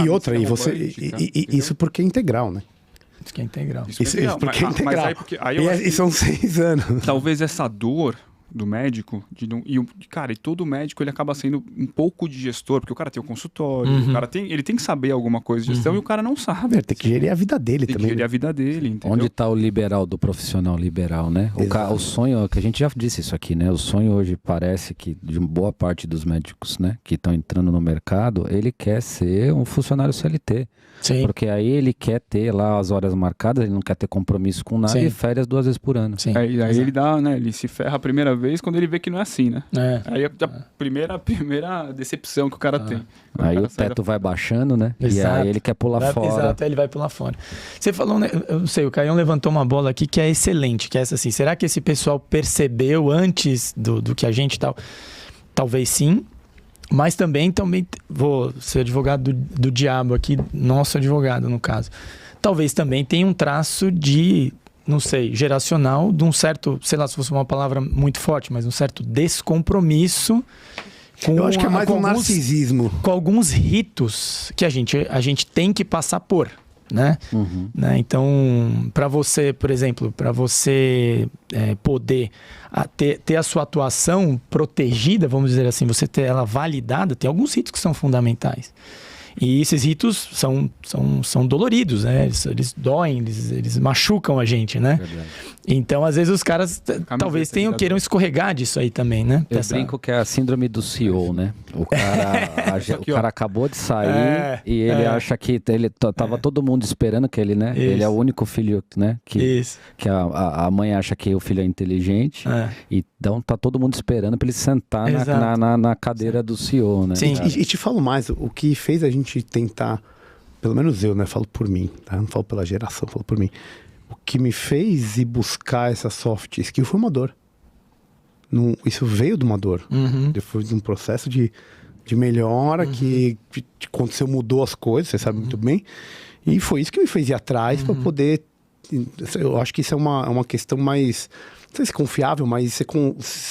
E outra, isso porque é integral, né? Isso que é integral. Isso porque é integral. E são 6 anos. Talvez essa dor do médico, cara, e todo médico ele acaba sendo um pouco de gestor, porque o cara tem o consultório, o cara ele tem que saber alguma coisa de gestão e o cara não sabe. Tem que gerir a vida dele também. Tem que gerir a vida dele, entendeu? Onde está o liberal do profissional liberal, né? O sonho, que a gente já disse isso aqui, né? O sonho hoje parece que de boa parte dos médicos, né, que estão entrando no mercado, ele quer ser um funcionário CLT. Sim. Porque aí ele quer ter lá as horas marcadas, ele não quer ter compromisso com nada e férias 2 vezes por ano. Sim. Aí ele dá, né? Ele se ferra a primeira vez quando ele vê que não é assim, né? Aí a primeira decepção que o cara tem. Aí o teto vai baixando, né? Exato. E aí ele quer pular fora. Exato, aí ele vai pular fora. Você falou, né? Eu não sei, o Caião levantou uma bola aqui que é excelente, que é essa assim, será que esse pessoal percebeu antes do que a gente tal? Talvez sim. Mas também vou ser advogado do diabo aqui, nosso advogado no caso. Talvez também tenha um traço de, não sei, geracional, de um certo, sei lá se fosse uma palavra muito forte, mas um certo descompromisso com... Eu acho que é mais um narcisismo. Com alguns ritos que a gente tem que passar por. né? Né? Então, para você, por exemplo, para você poder ter a sua atuação protegida, vamos dizer assim, você ter ela validada, tem alguns ritos que são fundamentais. E esses ritos são doloridos, né? Eles doem, eles machucam a gente, né? Verdade. Então, às vezes, os caras talvez queiram escorregar disso aí também, né? Eu brinco que é a síndrome do CEO, né? O cara acabou de sair e ele acha que tava todo mundo esperando que ele, né? Isso. Ele é o único filho, né? Que a mãe acha que o filho é inteligente. Então tá todo mundo esperando para ele sentar na cadeira do CEO, né? Sim. E te falo mais, o que fez a gente tentar, pelo menos eu, né? Falo por mim, tá? Não falo pela geração, falo por mim. O que me fez ir buscar essa soft skill foi uma dor. Isso veio de uma dor. Depois de um processo de melhora que aconteceu, mudou as coisas, você sabe muito bem. E foi isso que me fez ir atrás para poder... Eu acho que isso é uma questão mais... Não sei se confiável, mas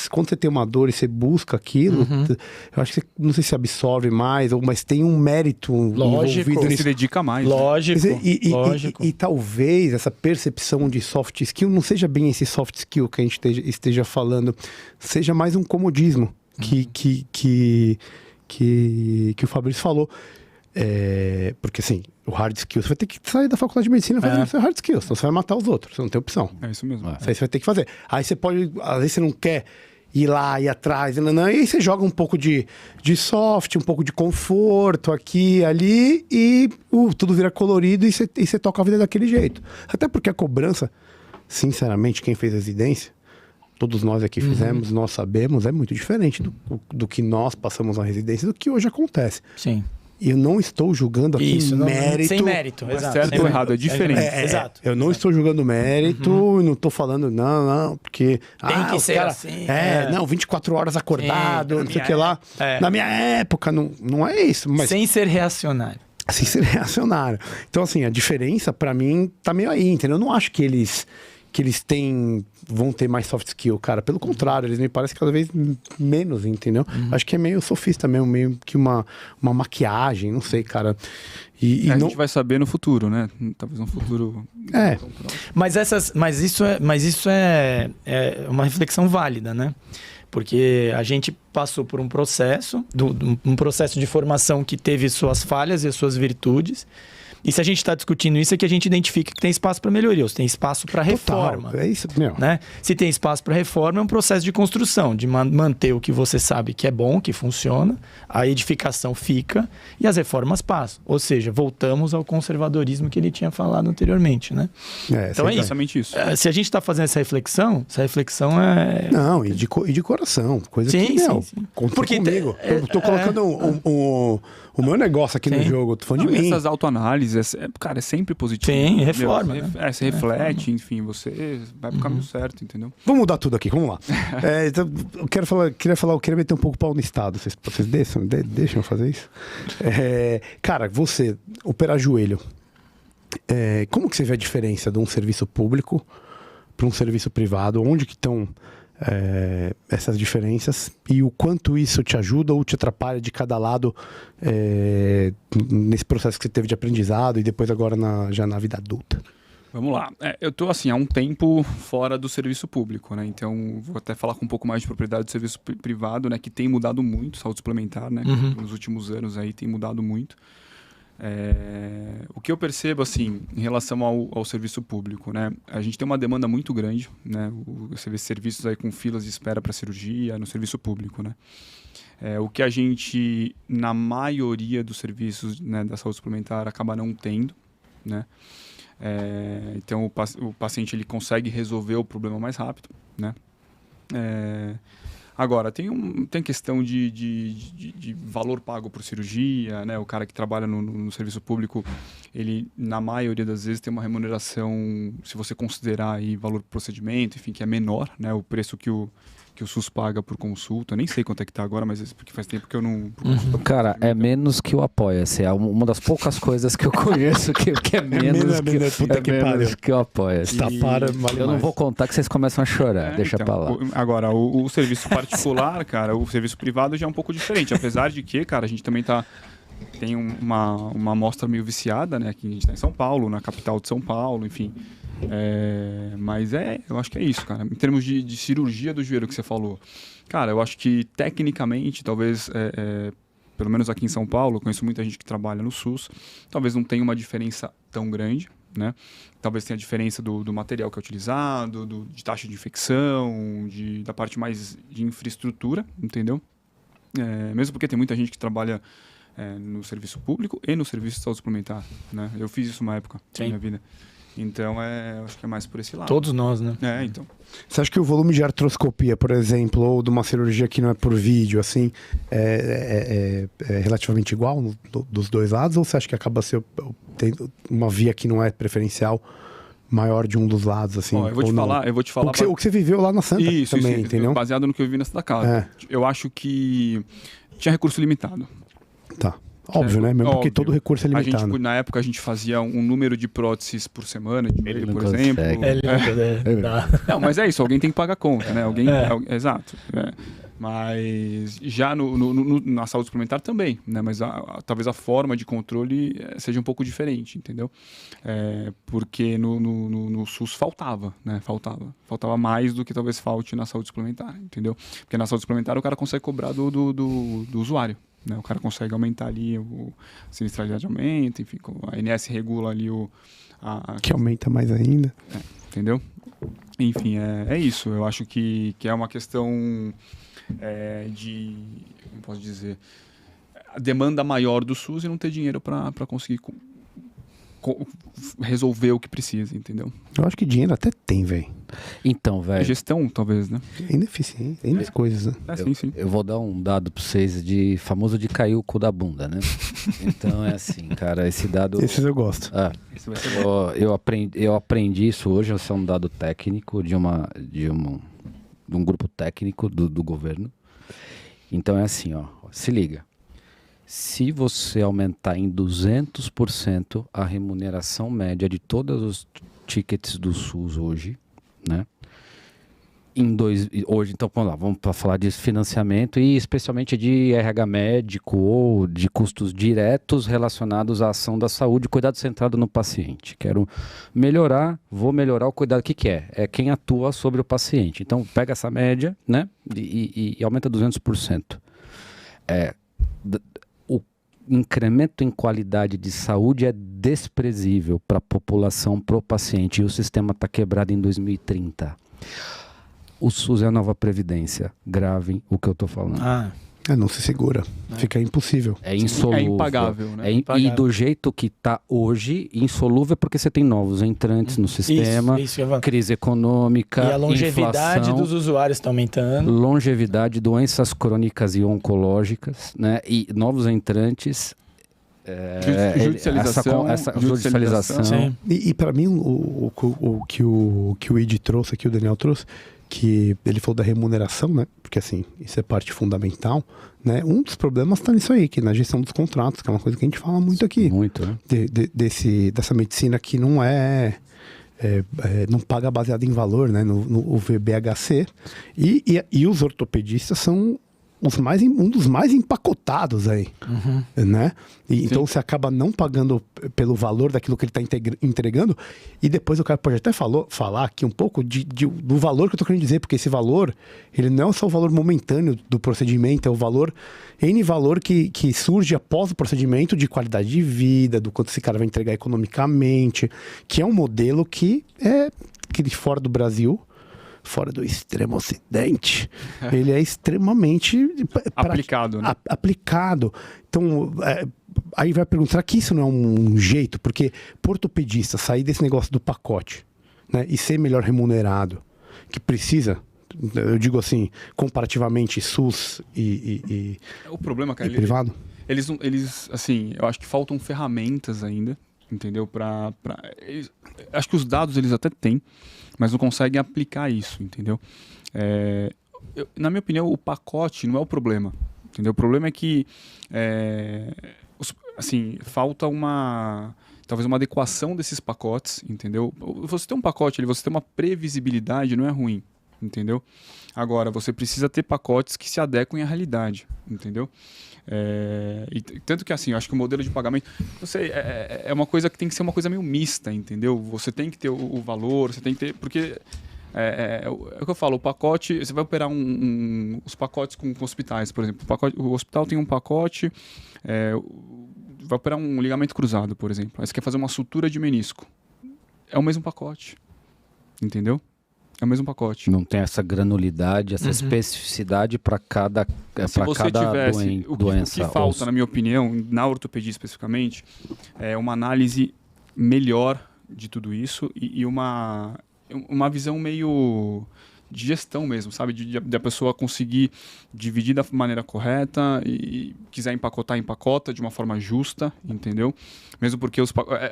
quando você tem uma dor e você busca aquilo, eu acho que você, não sei se absorve mais, mas tem um mérito envolvido nisso. Você se dedica mais. Lógico. E talvez essa percepção de soft skill não seja bem esse soft skill que a gente esteja falando, seja mais um comodismo que o Fabrício falou. Porque assim, o hard skill, você vai ter que sair da faculdade de medicina fazendo o seu hard skill, senão você vai matar os outros, você não tem opção. É isso mesmo. Isso aí você vai ter que fazer. Aí você pode, às vezes você não quer ir lá, ir atrás, e aí você joga um pouco de soft, um pouco de conforto aqui, ali, e tudo vira colorido e você toca a vida daquele jeito. Até porque a cobrança, sinceramente, quem fez residência, todos nós aqui fizemos, nós sabemos, é muito diferente do que nós passamos na residência, do que hoje acontece. Sim. E eu não estou julgando aqui mérito. Sem mérito, exato. Certo ou errado, é diferente. Exato. Eu não estou julgando mérito, não estou falando, não, porque... Tem que ser assim. Não, 24 horas acordado, não sei o que lá. Na minha época, não é isso. Mas... Sem ser reacionário. Sem ser reacionário. Então, assim, a diferença, pra mim, tá meio aí, entendeu? Eu não acho que eles vão ter mais soft skill, cara. Pelo contrário, eles me parecem cada vez menos, entendeu? Acho que é meio sofista mesmo, meio que uma maquiagem, não sei, cara. A gente vai saber no futuro, né? Talvez no futuro... Mas isso é uma reflexão válida, né? Porque a gente passou por um processo, um processo de formação que teve suas falhas e suas virtudes. E se a gente está discutindo isso, é que a gente identifica que tem espaço para melhoria, ou se tem espaço para reforma. É isso, meu. Né? Se tem espaço para reforma, é um processo de construção, de manter o que você sabe que é bom, que funciona, a edificação fica e as reformas passam. Ou seja, voltamos ao conservadorismo que ele tinha falado anteriormente, né? Então é exatamente isso. Se a gente está fazendo essa reflexão é... Não, e de coração, coisa que, conta comigo. Eu tô colocando o meu negócio aqui no jogo, tô falando de mim. Essas autoanálises, cara, é sempre positivo. Sim, reforma. Você reflete, enfim, você vai pro caminho certo, entendeu? Vamos mudar tudo aqui, vamos lá. Então, eu queria meter um pouco o pau no Estado. Vocês deixam eu fazer isso? Cara, você operar joelho, como que você vê a diferença de um serviço público para um serviço privado? Onde que estão essas diferenças e o quanto isso te ajuda ou te atrapalha de cada lado nesse processo que você teve de aprendizado e depois agora já na vida adulta? Vamos lá. Eu estou assim, há um tempo fora do serviço público, né? Então, vou até falar com um pouco mais de propriedade do serviço privado, né? Que tem mudado muito, saúde suplementar, né? Nos últimos anos aí tem mudado muito. O que eu percebo, assim, em relação ao serviço público, né? A gente tem uma demanda muito grande, né? Você vê serviços aí com filas de espera para cirurgia no serviço público, né? O que a gente, na maioria dos serviços, né, da saúde suplementar, acaba não tendo, né? Então, o paciente ele consegue resolver o problema mais rápido, né? Agora, tem questão de valor pago por cirurgia, né? O cara que trabalha no serviço público, ele, na maioria das vezes, tem uma remuneração, se você considerar aí valor por procedimento, enfim, que é menor, né? O preço que o SUS paga por consulta. Eu nem sei quanto é que tá agora, mas porque faz tempo que eu não... Cara, é menos que o Apoia-se. É uma das poucas coisas que eu conheço que é menos que o Apoia-se. Eu não vou contar que vocês começam a chorar. Deixa pra lá. Agora, o serviço particular, cara, o serviço privado já é um pouco diferente. Apesar de que, cara, a gente também tá tem uma amostra meio viciada, né? Aqui a gente está em São Paulo, na capital de São Paulo, enfim. Mas eu acho que é isso, cara. Em termos de cirurgia do joelho que você falou, cara, eu acho que tecnicamente, talvez, pelo menos aqui em São Paulo, eu conheço muita gente que trabalha no SUS, talvez não tenha uma diferença tão grande, né? Talvez tenha a diferença do material que é utilizado, de taxa de infecção, da parte mais de infraestrutura, entendeu? Mesmo porque tem muita gente que trabalha no serviço público e no serviço de saúde suplementar, né? Eu fiz isso uma época da minha vida. Então, acho que é mais por esse lado. Todos nós, né? Então. Você acha que o volume de artroscopia, por exemplo, ou de uma cirurgia que não é por vídeo, assim, é relativamente igual dos dois lados? Ou você acha que acaba tendo uma via que não é preferencial maior de um dos lados, assim? Eu vou te falar. O que você viveu lá na Santa também, isso, entendeu? Baseado no que eu vi na Santa Casa. Eu acho que tinha recurso limitado. Tá. Óbvio, né? Mesmo porque todo recurso é limitado. Na época a gente fazia um número de próteses por semana, de joelho, por exemplo. Não, mas é isso, alguém tem que pagar a conta, né? Exato. Mas já na saúde suplementar também, né? Mas talvez a forma de controle seja um pouco diferente, entendeu? Porque no SUS faltava, né? Faltava mais do que talvez falte na saúde suplementar, entendeu? Porque na saúde suplementar o cara consegue cobrar do usuário. Né, o cara consegue aumentar ali, a sinistralidade aumenta, enfim, a ANS regula ali que aumenta mais ainda. Entendeu? Enfim, é isso. Eu acho que é uma questão como posso dizer, a demanda maior do SUS e não ter dinheiro para conseguir resolver o que precisa, entendeu? Eu acho que dinheiro até tem, velho. Então, velho... Gestão, talvez, né? Ineficiente, ainda as coisas, né? Sim. Eu vou dar um dado pra vocês famoso de cair o cu da bunda, né? Então é assim, cara, esse dado... Esses eu gosto. Esse vai ser bom. Eu aprendi isso hoje, esse é um dado técnico de um grupo técnico do governo. Então é assim, se liga. Se você aumentar em 200% a remuneração média de todos os tickets do SUS hoje, né? Hoje, então, vamos lá, vamos falar de financiamento e especialmente de RH médico ou de custos diretos relacionados à ação da saúde, cuidado centrado no paciente. Vou melhorar o cuidado. O que é? É quem atua sobre o paciente. Então, pega essa média, né? E aumenta 200%. O incremento em qualidade de saúde é desprezível para a população, para o paciente, e o sistema está quebrado em 2030. O SUS é a nova previdência. Gravem o que eu estou falando. Não se segura. Fica impossível. É insolúvel. É impagável, né? E do jeito que está hoje, insolúvel porque você tem novos entrantes no sistema, crise econômica, e a longevidade inflação, dos usuários está aumentando. Longevidade, doenças crônicas e oncológicas, né? E novos entrantes. Judicialização. Essa judicialização. E para mim, o que o Id trouxe aqui, o Daniel trouxe, que ele falou da remuneração, né? Porque assim, isso é parte fundamental, né? Um dos problemas está nisso aí, que na gestão dos contratos, que é uma coisa que a gente fala muito aqui. Muito, né? Dessa medicina que não não paga baseado em valor, né? No VBHC. E os ortopedistas são um dos mais empacotados aí, né? Então você acaba não pagando pelo valor daquilo que ele está entregando, e depois o cara pode até falar aqui um pouco do valor que eu estou querendo dizer, porque esse valor, ele não é só o valor momentâneo do procedimento, é o valor que surge após o procedimento, de qualidade de vida, do quanto esse cara vai entregar economicamente, que é um modelo que de fora do Brasil, fora do extremo ocidente, ele é extremamente aplicado, né? Aplicado. Então, aí vai perguntar, será que isso não é um jeito? Porque ortopedista sair desse negócio do pacote, né, e ser melhor remunerado, que precisa, eu digo assim, comparativamente SUS e o problema, cara, privado? Eles, assim, eu acho que faltam ferramentas ainda, entendeu? Acho que os dados eles até têm, mas não conseguem aplicar isso, entendeu? Na minha opinião, o pacote não é o problema, entendeu? O problema é que, assim, falta talvez uma adequação desses pacotes, entendeu? Você ter um pacote ali, você ter uma previsibilidade, não é ruim, entendeu? Agora, você precisa ter pacotes que se adequem à realidade, entendeu? E tanto que assim, eu acho que o modelo de pagamento é uma coisa que tem que ser uma coisa meio mista, entendeu? Você tem que ter o valor, você tem que ter... Porque é o que eu falo, o pacote... Você vai operar os pacotes com hospitais, por exemplo. O hospital tem um pacote... vai operar um ligamento cruzado, por exemplo. Aí você quer fazer uma sutura de menisco. É o mesmo pacote, entendeu? É o mesmo pacote. Não tem essa granulidade, essa especificidade para cada doença. O que falta, na minha opinião, na ortopedia especificamente, é uma análise melhor de tudo isso e uma visão meio de gestão mesmo, sabe? De a pessoa conseguir dividir da maneira correta e quiser empacotar, empacota de uma forma justa, entendeu? Mesmo porque é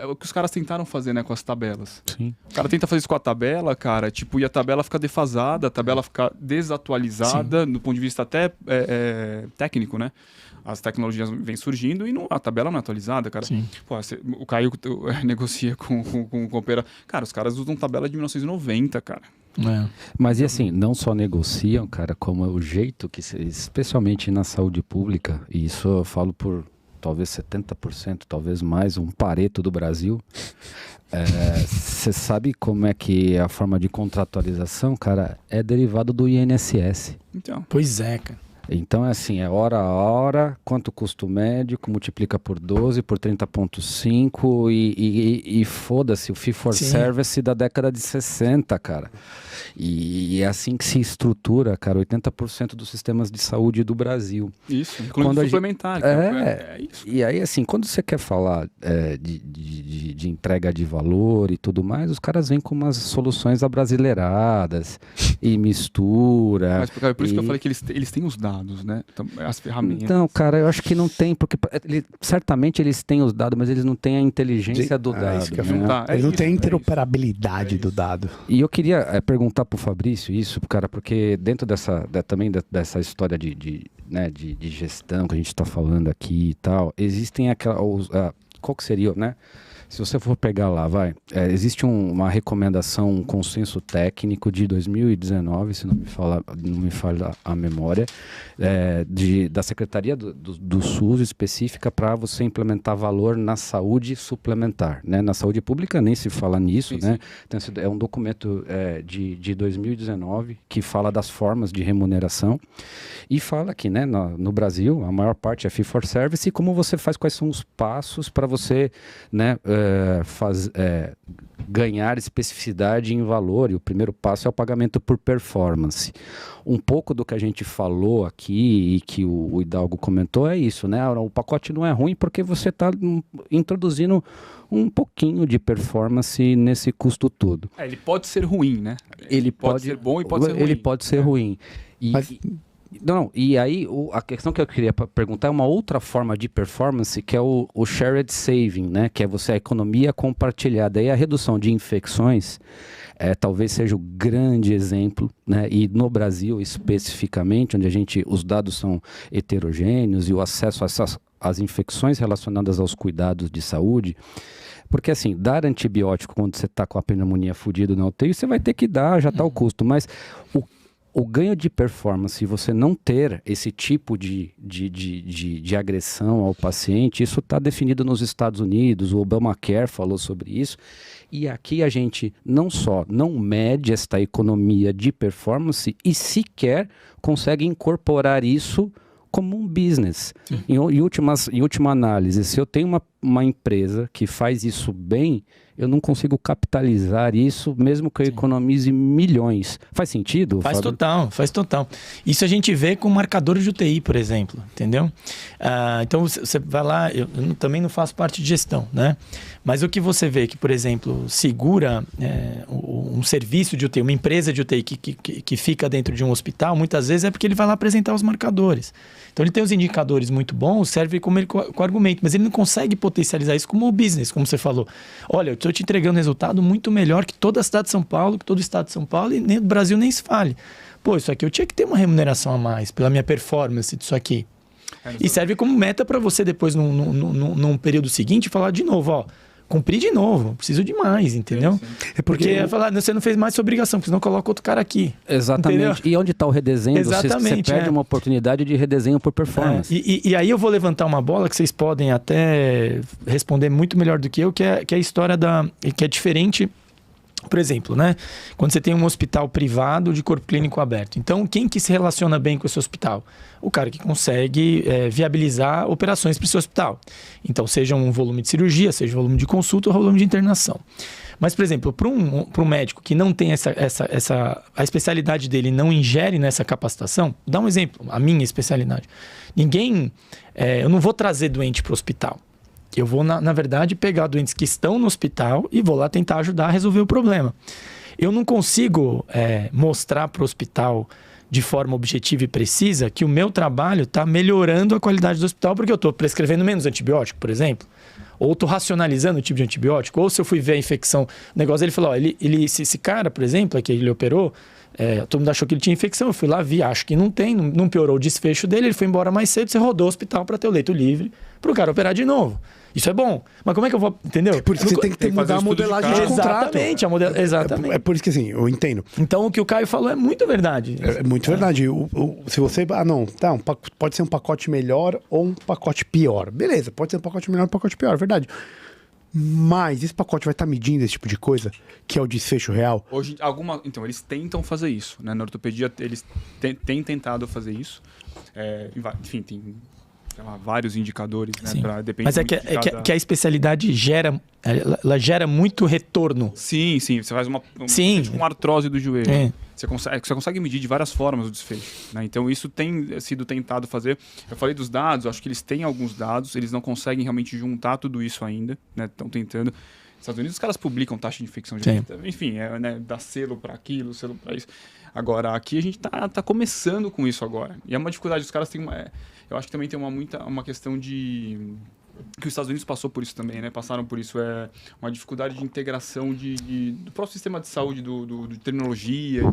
o que os caras tentaram fazer, né, com as tabelas. Sim. O cara tenta fazer isso com a tabela, cara, tipo, e a tabela fica defasada, a tabela fica desatualizada, do ponto de vista até técnico, né? As tecnologias vêm surgindo e a tabela não é atualizada, cara. Sim. Pô, o Caio negocia com o Opera. Cara, os caras usam tabela de 1990, cara. Mas e assim, não só negociam, cara, como é o jeito que, especialmente na saúde pública, e isso eu falo por talvez 70%, talvez mais, um Pareto do Brasil. Você sabe como é que a forma de contratualização, cara, é derivado do INSS. Então. Pois é, cara. Então é assim, é hora a hora, quanto custa o médico, multiplica por 12, por 30,5 e foda-se, o fee for service da década de 60, cara. E é assim que se estrutura, cara, 80% dos sistemas de saúde do Brasil. Isso, incluindo suplementar. Isso. E aí, assim, quando você quer falar de entrega de valor e tudo mais, os caras vêm com umas soluções abrasileiradas e mistura. Mas por isso que eu falei que eles têm os dados, né? Então, as ferramentas. Então, cara, eu acho que não tem, porque certamente eles têm os dados, mas eles não têm a inteligência do dado. Eles não têm a interoperabilidade do dado. E eu queria perguntar pro Fabrício isso, cara, porque dentro também dessa história de gestão que a gente está falando aqui e tal, existem qual que seria, né? Se você for pegar lá, existe uma recomendação, um consenso técnico de 2019, se não me falha a memória, da Secretaria do SUS específica para você implementar valor na saúde suplementar, né? Na saúde pública nem se fala nisso, né? Então, é um documento de 2019 que fala das formas de remuneração e fala que, né, no Brasil a maior parte é fee for service e como você faz, quais são os passos para você, né, ganhar especificidade em valor, e o primeiro passo é o pagamento por performance. Um pouco do que a gente falou aqui e que o Hidalgo comentou é isso, né? O pacote não é ruim porque você está introduzindo um pouquinho de performance nesse custo todo. Ele pode ser ruim, né? Ele pode ser bom e pode ser ruim. Ele pode ser ruim. E aí a questão que eu queria perguntar é uma outra forma de performance, que é o shared saving, né? Que é a economia compartilhada. E a redução de infecções talvez seja o grande exemplo, né? E no Brasil especificamente, onde os dados são heterogêneos e o acesso às infecções relacionadas aos cuidados de saúde. Porque assim, dar antibiótico quando você está com a pneumonia fodida na UTI, você vai ter que dar, já está o custo. Mas o ganho de performance, se você não ter esse tipo de agressão ao paciente, isso está definido nos Estados Unidos, o Obamacare falou sobre isso, e aqui a gente não só não mede esta economia de performance e sequer consegue incorporar isso como um business. Em última análise, se eu tenho uma empresa que faz isso bem, eu não consigo capitalizar isso, mesmo que eu economize milhões. Faz sentido? Faz total. Isso a gente vê com marcadores de UTI, por exemplo, entendeu? Então, você vai lá, eu também não faço parte de gestão, né? Mas o que você vê que, por exemplo, segura um serviço de UTI, uma empresa de UTI que fica dentro de um hospital, muitas vezes é porque ele vai lá apresentar os marcadores. Então, ele tem os indicadores muito bons, serve como com argumento, mas ele não consegue potencializar isso como business, como você falou. Olha, eu estou te entregando um resultado muito melhor que toda a cidade de São Paulo, que todo o estado de São Paulo, e nem do Brasil nem se fale. Pô, isso aqui eu tinha que ter uma remuneração a mais pela minha performance disso aqui. E serve como meta para você depois, num período seguinte, falar de novo, ó, cumprir de novo, preciso de mais, entendeu? É porque falar, você não fez mais sua obrigação, porque senão coloca outro cara aqui. Exatamente. Entendeu? E onde está o redesenho? Exatamente. Você perde uma oportunidade de redesenho por performance. E aí eu vou levantar uma bola que vocês podem até responder muito melhor do que eu, que é a história que é diferente. Por exemplo, né? Quando você tem um hospital privado de corpo clínico aberto. Então, quem que se relaciona bem com esse hospital? O cara que consegue viabilizar operações para esse hospital. Então, seja um volume de cirurgia, seja um volume de consulta ou volume de internação. Mas, por exemplo, para um médico que não tem a especialidade dele não ingere nessa capacitação, dá um exemplo, a minha especialidade. Eu não vou trazer doente para o hospital. Eu vou, na verdade, pegar doentes que estão no hospital e vou lá tentar ajudar a resolver o problema. Eu não consigo mostrar para o hospital de forma objetiva e precisa que o meu trabalho está melhorando a qualidade do hospital porque eu estou prescrevendo menos antibiótico, por exemplo. Ou estou racionalizando o tipo de antibiótico. Ou se eu fui ver a infecção, o negócio, ele falou, esse cara, por exemplo, que ele operou, todo mundo achou que ele tinha infecção, eu fui lá, vi, acho que não tem, não piorou o desfecho dele, ele foi embora mais cedo, você rodou o hospital para ter o leito livre para o cara operar de novo. Isso é bom. Mas como é que eu vou... Entendeu? Por isso que você tem que mudar a modelagem de contrato. Exatamente. Exatamente. É por isso que, assim, eu entendo. Então, o que o Caio falou é muito verdade. É muito verdade. Se você... pode ser um pacote melhor ou um pacote pior. Beleza, pode ser um pacote melhor ou um pacote pior, verdade. Mas esse pacote vai estar medindo esse tipo de coisa, que é o desfecho real? Hoje, então, eles tentam fazer isso, né? Na ortopedia, eles têm tentado fazer isso. Enfim, tem... vários indicadores, né? Mas que a especialidade ela gera muito retorno. Sim. Você faz uma artrose do joelho. Você consegue medir de várias formas o desfecho, né? Então isso tem sido tentado fazer. Eu falei dos dados, acho que eles têm alguns dados, eles não conseguem realmente juntar tudo isso ainda, né? Estão tentando. Nos Estados Unidos os caras publicam taxa de infecção direta. Enfim, né? Dá selo para aquilo, selo para isso. Agora, aqui a gente tá começando com isso agora. E é uma dificuldade, os caras têm eu acho que também tem uma questão de... que os Estados Unidos passou por isso também, né? Passaram por isso. Uma dificuldade de integração do próprio sistema de saúde, de tecnologia,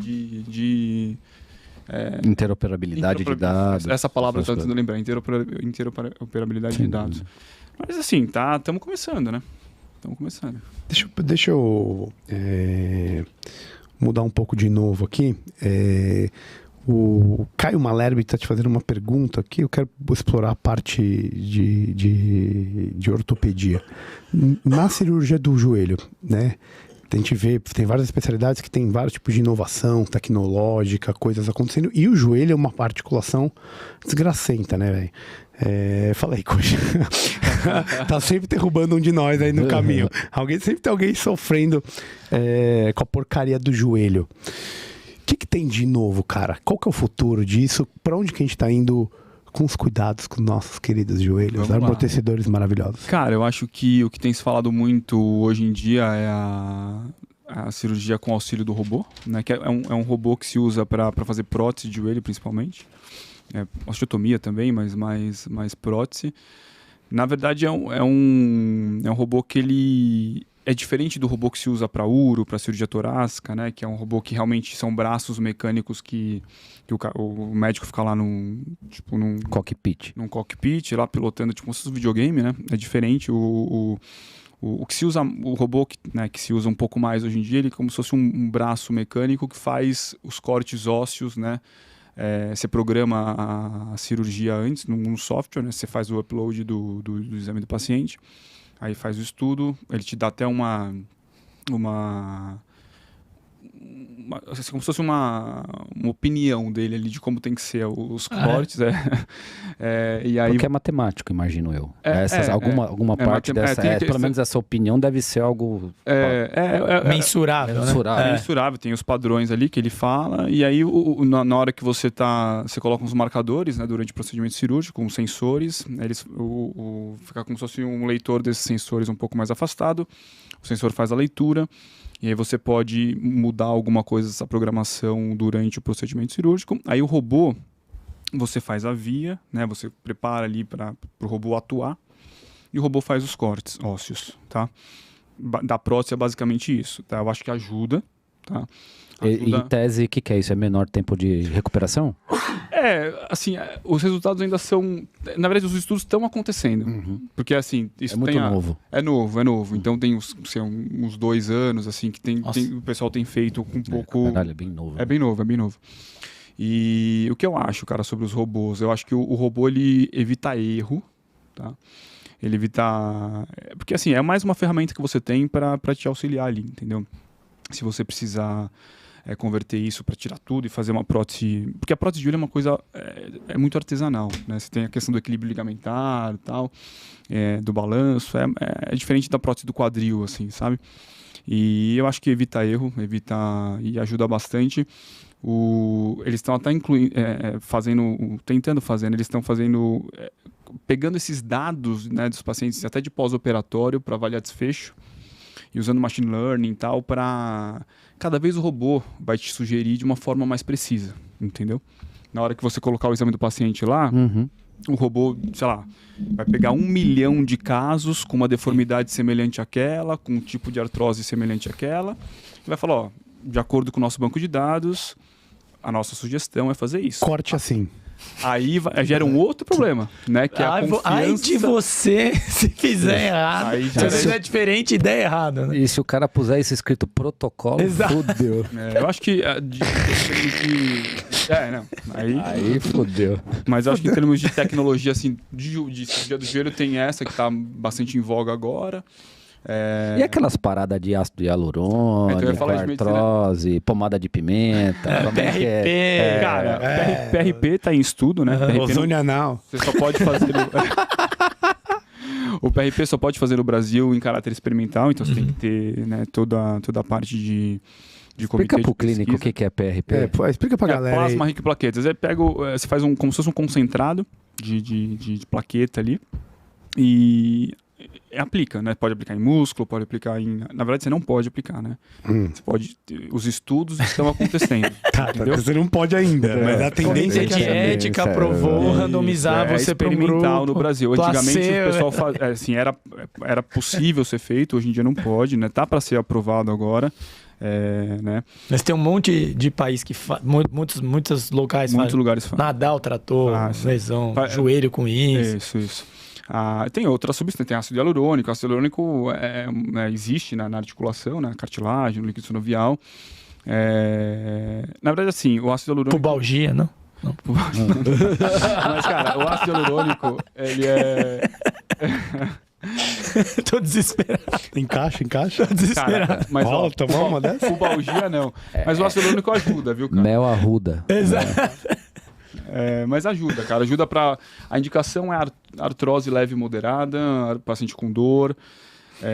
interoperabilidade de dados. Essa palavra eu estou tentando lembrar, interoperabilidade de dados. Mas assim, estamos começando, né? Estamos começando. Deixa eu mudar um pouco de novo aqui. O Caio Malherbe está te fazendo uma pergunta aqui. Eu quero explorar a parte de ortopedia. Na cirurgia do joelho, né? A gente vê, tem várias especialidades que tem vários tipos de inovação tecnológica, coisas acontecendo. E o joelho é uma articulação desgracenta, né, velho? Fala aí, coxa. Tá sempre derrubando um de nós aí no caminho. Sempre tem alguém sofrendo com a porcaria do joelho. O que tem de novo, cara? Qual que é o futuro disso? Pra onde que a gente tá indo com os cuidados com nossos queridos joelhos? Amortecedores maravilhosos. Cara, eu acho que o que tem se falado muito hoje em dia é a cirurgia com auxílio do robô, né? Que é um robô que se usa para fazer prótese de joelho, principalmente. Osteotomia também, mas mais prótese. Na verdade, é um robô que ele... É diferente do robô que se usa para uro, para cirurgia torácica, né? Que é um robô que realmente são braços mecânicos que o médico fica lá num cockpit. Num cockpit, lá pilotando, tipo um videogame, né? É diferente. O que se usa, o robô que se usa um pouco mais hoje em dia, ele é como se fosse um braço mecânico que faz os cortes ósseos, né? Você programa a cirurgia antes num software, né? Você faz o upload do exame do paciente. Aí faz o estudo, ele te dá até como se fosse uma opinião dele ali de como tem que ser os cortes. E aí... Porque é matemático, imagino eu. Alguma parte dessa... pelo menos essa opinião deve ser algo... mensurável. Mensurável, tem os padrões ali que ele fala, e aí na hora que você coloca uns marcadores, né, durante o procedimento cirúrgico, com sensores, fica como se fosse um leitor desses sensores um pouco mais afastado, o sensor faz a leitura, e aí você pode mudar alguma coisa dessa programação durante o procedimento cirúrgico. Aí o robô, você faz a via, né? Você prepara ali para o robô atuar. E o robô faz os cortes ósseos, tá? Da prótese é basicamente isso, tá? Eu acho que ajuda, tá? Em tese, o que é isso? É menor tempo de recuperação? Assim, os resultados ainda são... Na verdade, os estudos estão acontecendo. Porque, assim... Isso é muito novo. É novo. Então, tem uns 2 anos, assim, que o pessoal tem feito um pouco... Caralho, é bem novo. É bem novo. E o que eu acho, cara, sobre os robôs? Eu acho que o robô, ele evita erro, tá? Ele evita... Porque, assim, é mais uma ferramenta que você tem para te auxiliar ali, entendeu? Se você precisar... converter isso para tirar tudo e fazer uma prótese... Porque a prótese de olho é uma coisa muito artesanal, né? Você tem a questão do equilíbrio ligamentar e tal, do balanço, é diferente da prótese do quadril, assim, sabe? E eu acho que evita erro, e ajuda bastante. Eles estão até pegando esses dados, né, dos pacientes, até de pós-operatório, para avaliar desfecho, e usando machine learning e tal, para... Cada vez o robô vai te sugerir de uma forma mais precisa, entendeu? Na hora que você colocar o exame do paciente lá, o robô, sei lá, vai pegar 1 milhão de casos com uma deformidade semelhante àquela, com um tipo de artrose semelhante àquela, e vai falar, ó, de acordo com o nosso banco de dados, a nossa sugestão é fazer isso. Corte assim. Aí gera um outro problema, né? Que é a confiança... Ai de você se fizer errado. Aí se fizer diferente e der errado, né? E se o cara puser isso escrito protocolo, fudeu. Eu acho que... Aí fudeu. Mas eu acho que em termos de tecnologia, assim, de cirurgia do joelho, tem essa que está bastante em voga agora. E aquelas paradas de ácido hialurônico, artrose, pomada de pimenta, como é que é? Cara, PRP tá em estudo, né? Ozônio anal. Você só pode fazer... O PRP só pode fazer no Brasil em caráter experimental, então você tem que ter, né, toda a parte de comitê Explica pro de pesquisa. clínico o que é PRP. Explica pra galera. Plasma rico em plaquetas. Você faz como se fosse um concentrado de plaqueta ali e aplica, né? Pode aplicar em músculo, pode aplicar em... Na verdade, você não pode aplicar, né? Você pode... Os estudos estão acontecendo. Entendeu? Você não pode ainda, mas a tendência é que... A ética aprovou randomizar você para um experimental grupo. no Brasil. Antigamente o pessoal assim, era possível ser feito, hoje em dia não pode, né? Tá para ser aprovado agora. Né? Mas tem um monte de país que muitos locais Muitos lugares fazem. Nadal tratou, lesão, joelho com isso. Isso. Tem outras substâncias, tem ácido hialurônico. O ácido hialurônico existe na articulação, na cartilagem, no líquido sinovial. Na verdade, assim, o ácido hialurônico... Pubalgia, não? Não. Mas, cara, o ácido hialurônico, ele é... Tô desesperado. Encaixa. Tô desesperado. Cara, mas volta, vamos dessa? Pubalgia não. Mas o ácido hialurônico ajuda, viu, cara? Mel arruda. Exato. Mas ajuda, cara. Ajuda para... A indicação é artrose leve e moderada, paciente com dor.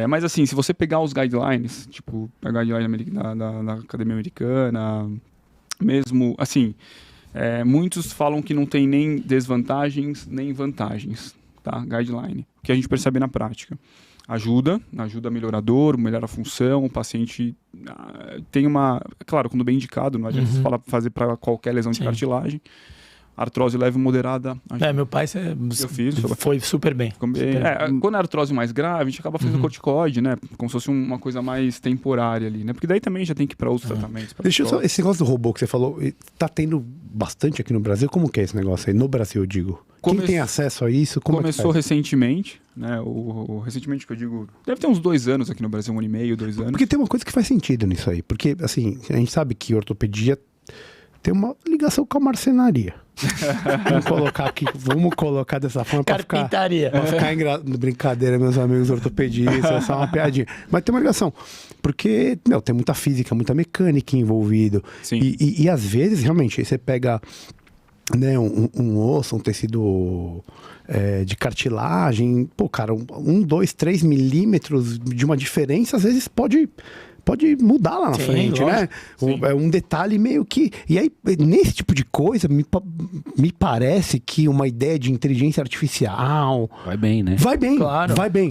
Mas assim, se você pegar os guidelines, tipo, a guideline da Academia Americana, mesmo, assim, muitos falam que não tem nem desvantagens, nem vantagens, tá? Guideline. O que a gente percebe na prática. Ajuda a melhorar a dor, melhora a função, o paciente tem uma... Claro, quando bem indicado, não adianta fazer para qualquer lesão de cartilagem. Artrose leve e moderada. Meu pai foi super bem. Quando é artrose mais grave, a gente acaba fazendo corticoide, né? Como se fosse uma coisa mais temporária ali, né? Porque daí também já tem que ir para outros tratamentos. Deixa eu só... Esse negócio do robô que você falou, tá tendo bastante aqui no Brasil? Como que é esse negócio aí? No Brasil, eu digo. Quem tem acesso a isso? Começou recentemente, né? Recentemente que eu digo... Deve ter uns 2 anos aqui no Brasil, 1 ano e meio, 2 anos. Porque tem uma coisa que faz sentido nisso aí. Porque, assim, a gente sabe que ortopedia tem uma ligação com a marcenaria. Vamos colocar dessa forma para ficar brincadeira, meus amigos ortopedistas, é só uma piadinha. Mas tem uma ligação, porque tem muita física, muita mecânica envolvido. E às vezes, realmente, você pega, né, um osso, um tecido de cartilagem, pô, cara, 1, 2, 3 milímetros de uma diferença, às vezes pode mudar lá na frente, lógico, né? É um detalhe meio que... E aí, nesse tipo de coisa, me parece que uma ideia de inteligência artificial... Vai bem, né? Vai bem, claro. vai bem.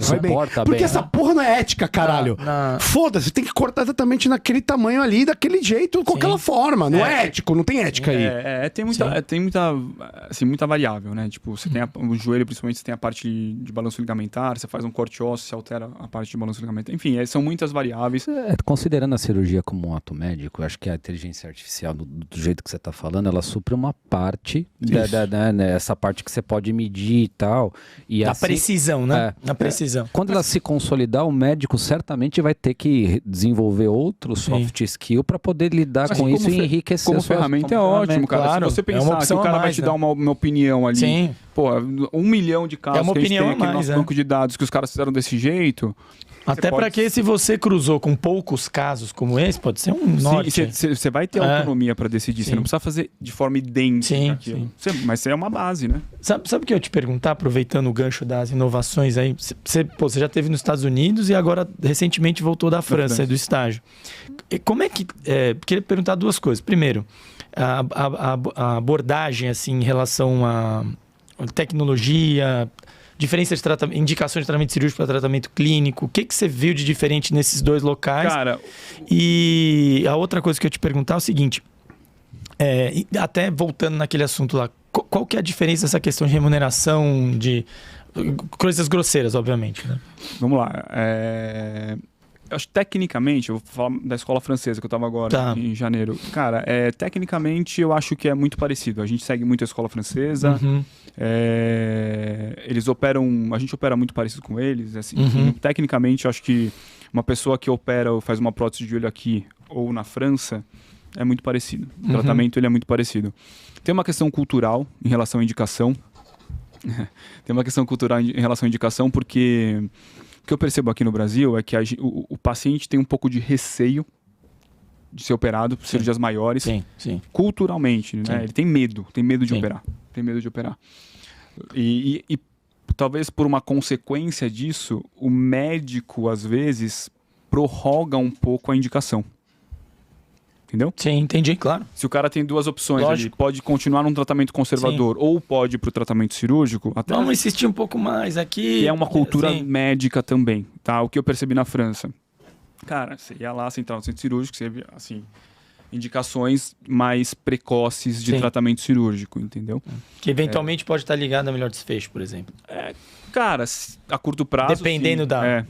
Porque essa porra não é ética, caralho. Foda-se, tem que cortar exatamente naquele tamanho ali, daquele jeito, com aquela forma. Não é ético, não tem ética aí. Tem muita variável, né? Tipo, você tem o joelho, principalmente, você tem a parte de balanço ligamentar, você faz um corte ósseo, você altera a parte de balanço ligamentar. Enfim, são muitas variáveis. Considerando a cirurgia como um ato médico, eu acho que a inteligência artificial, do jeito que você está falando, ela supre uma parte, essa parte que você pode medir e tal. E da assim, precisão, né? Na precisão. Quando ela se consolidar, o médico certamente vai ter que desenvolver outros soft skill para poder lidar com isso e enriquecer. Como ferramenta é ótimo, cara. Claro, se você pensar que o cara vai te dar uma opinião ali, Sim. pô, 1 milhão de casos que a gente tem aqui no nosso banco de dados que os caras fizeram desse jeito... Até para que se você cruzou com poucos casos como esse, pode ser um norte. Você vai ter autonomia para decidir. Sim. Você não precisa fazer de forma idêntica aquilo. Mas você é uma base, né? Sabe o que eu te perguntar, aproveitando o gancho das inovações aí? Você já esteve nos Estados Unidos e agora recentemente voltou da França, do estágio. E como é que... queria perguntar 2 coisas. Primeiro, a abordagem assim, em relação à tecnologia... Diferença de tratamento, indicações de tratamento cirúrgico para tratamento clínico. O que você viu de diferente nesses 2 locais? Cara... E a outra coisa que eu te perguntar é o seguinte. Até voltando naquele assunto lá. Qual que é a diferença dessa questão de remuneração, de coisas grosseiras, obviamente, né? Vamos lá. Eu acho que tecnicamente, eu vou falar da escola francesa que eu estava agora em janeiro. Cara, tecnicamente eu acho que é muito parecido. A gente segue muito a escola francesa. Uhum. Eles operam, a gente opera muito parecido com eles. Assim, tecnicamente, eu acho que uma pessoa que opera ou faz uma prótese de olho aqui ou na França é muito parecido. O tratamento ele é muito parecido. Tem uma questão cultural em relação à indicação. Tem uma questão cultural em relação à indicação porque... O que eu percebo aqui no Brasil é que o paciente tem um pouco de receio de ser operado por cirurgias maiores. Sim. Culturalmente, né? Ele tem medo de operar. Tem medo de operar. E talvez por uma consequência disso, o médico, às vezes, prorroga um pouco a indicação. Entendeu? Sim, entendi, claro. Se o cara tem 2 opções ali, pode continuar num tratamento conservador ou pode ir para o tratamento cirúrgico... Vamos insistir um pouco mais aqui. Que é uma cultura médica também, tá? O que eu percebi na França. Cara, você ia lá, você entrava no centro cirúrgico, você via, assim, indicações mais precoces de tratamento cirúrgico, entendeu? Que eventualmente pode estar ligado a melhor desfecho, por exemplo. Cara, a curto prazo... Dependendo da...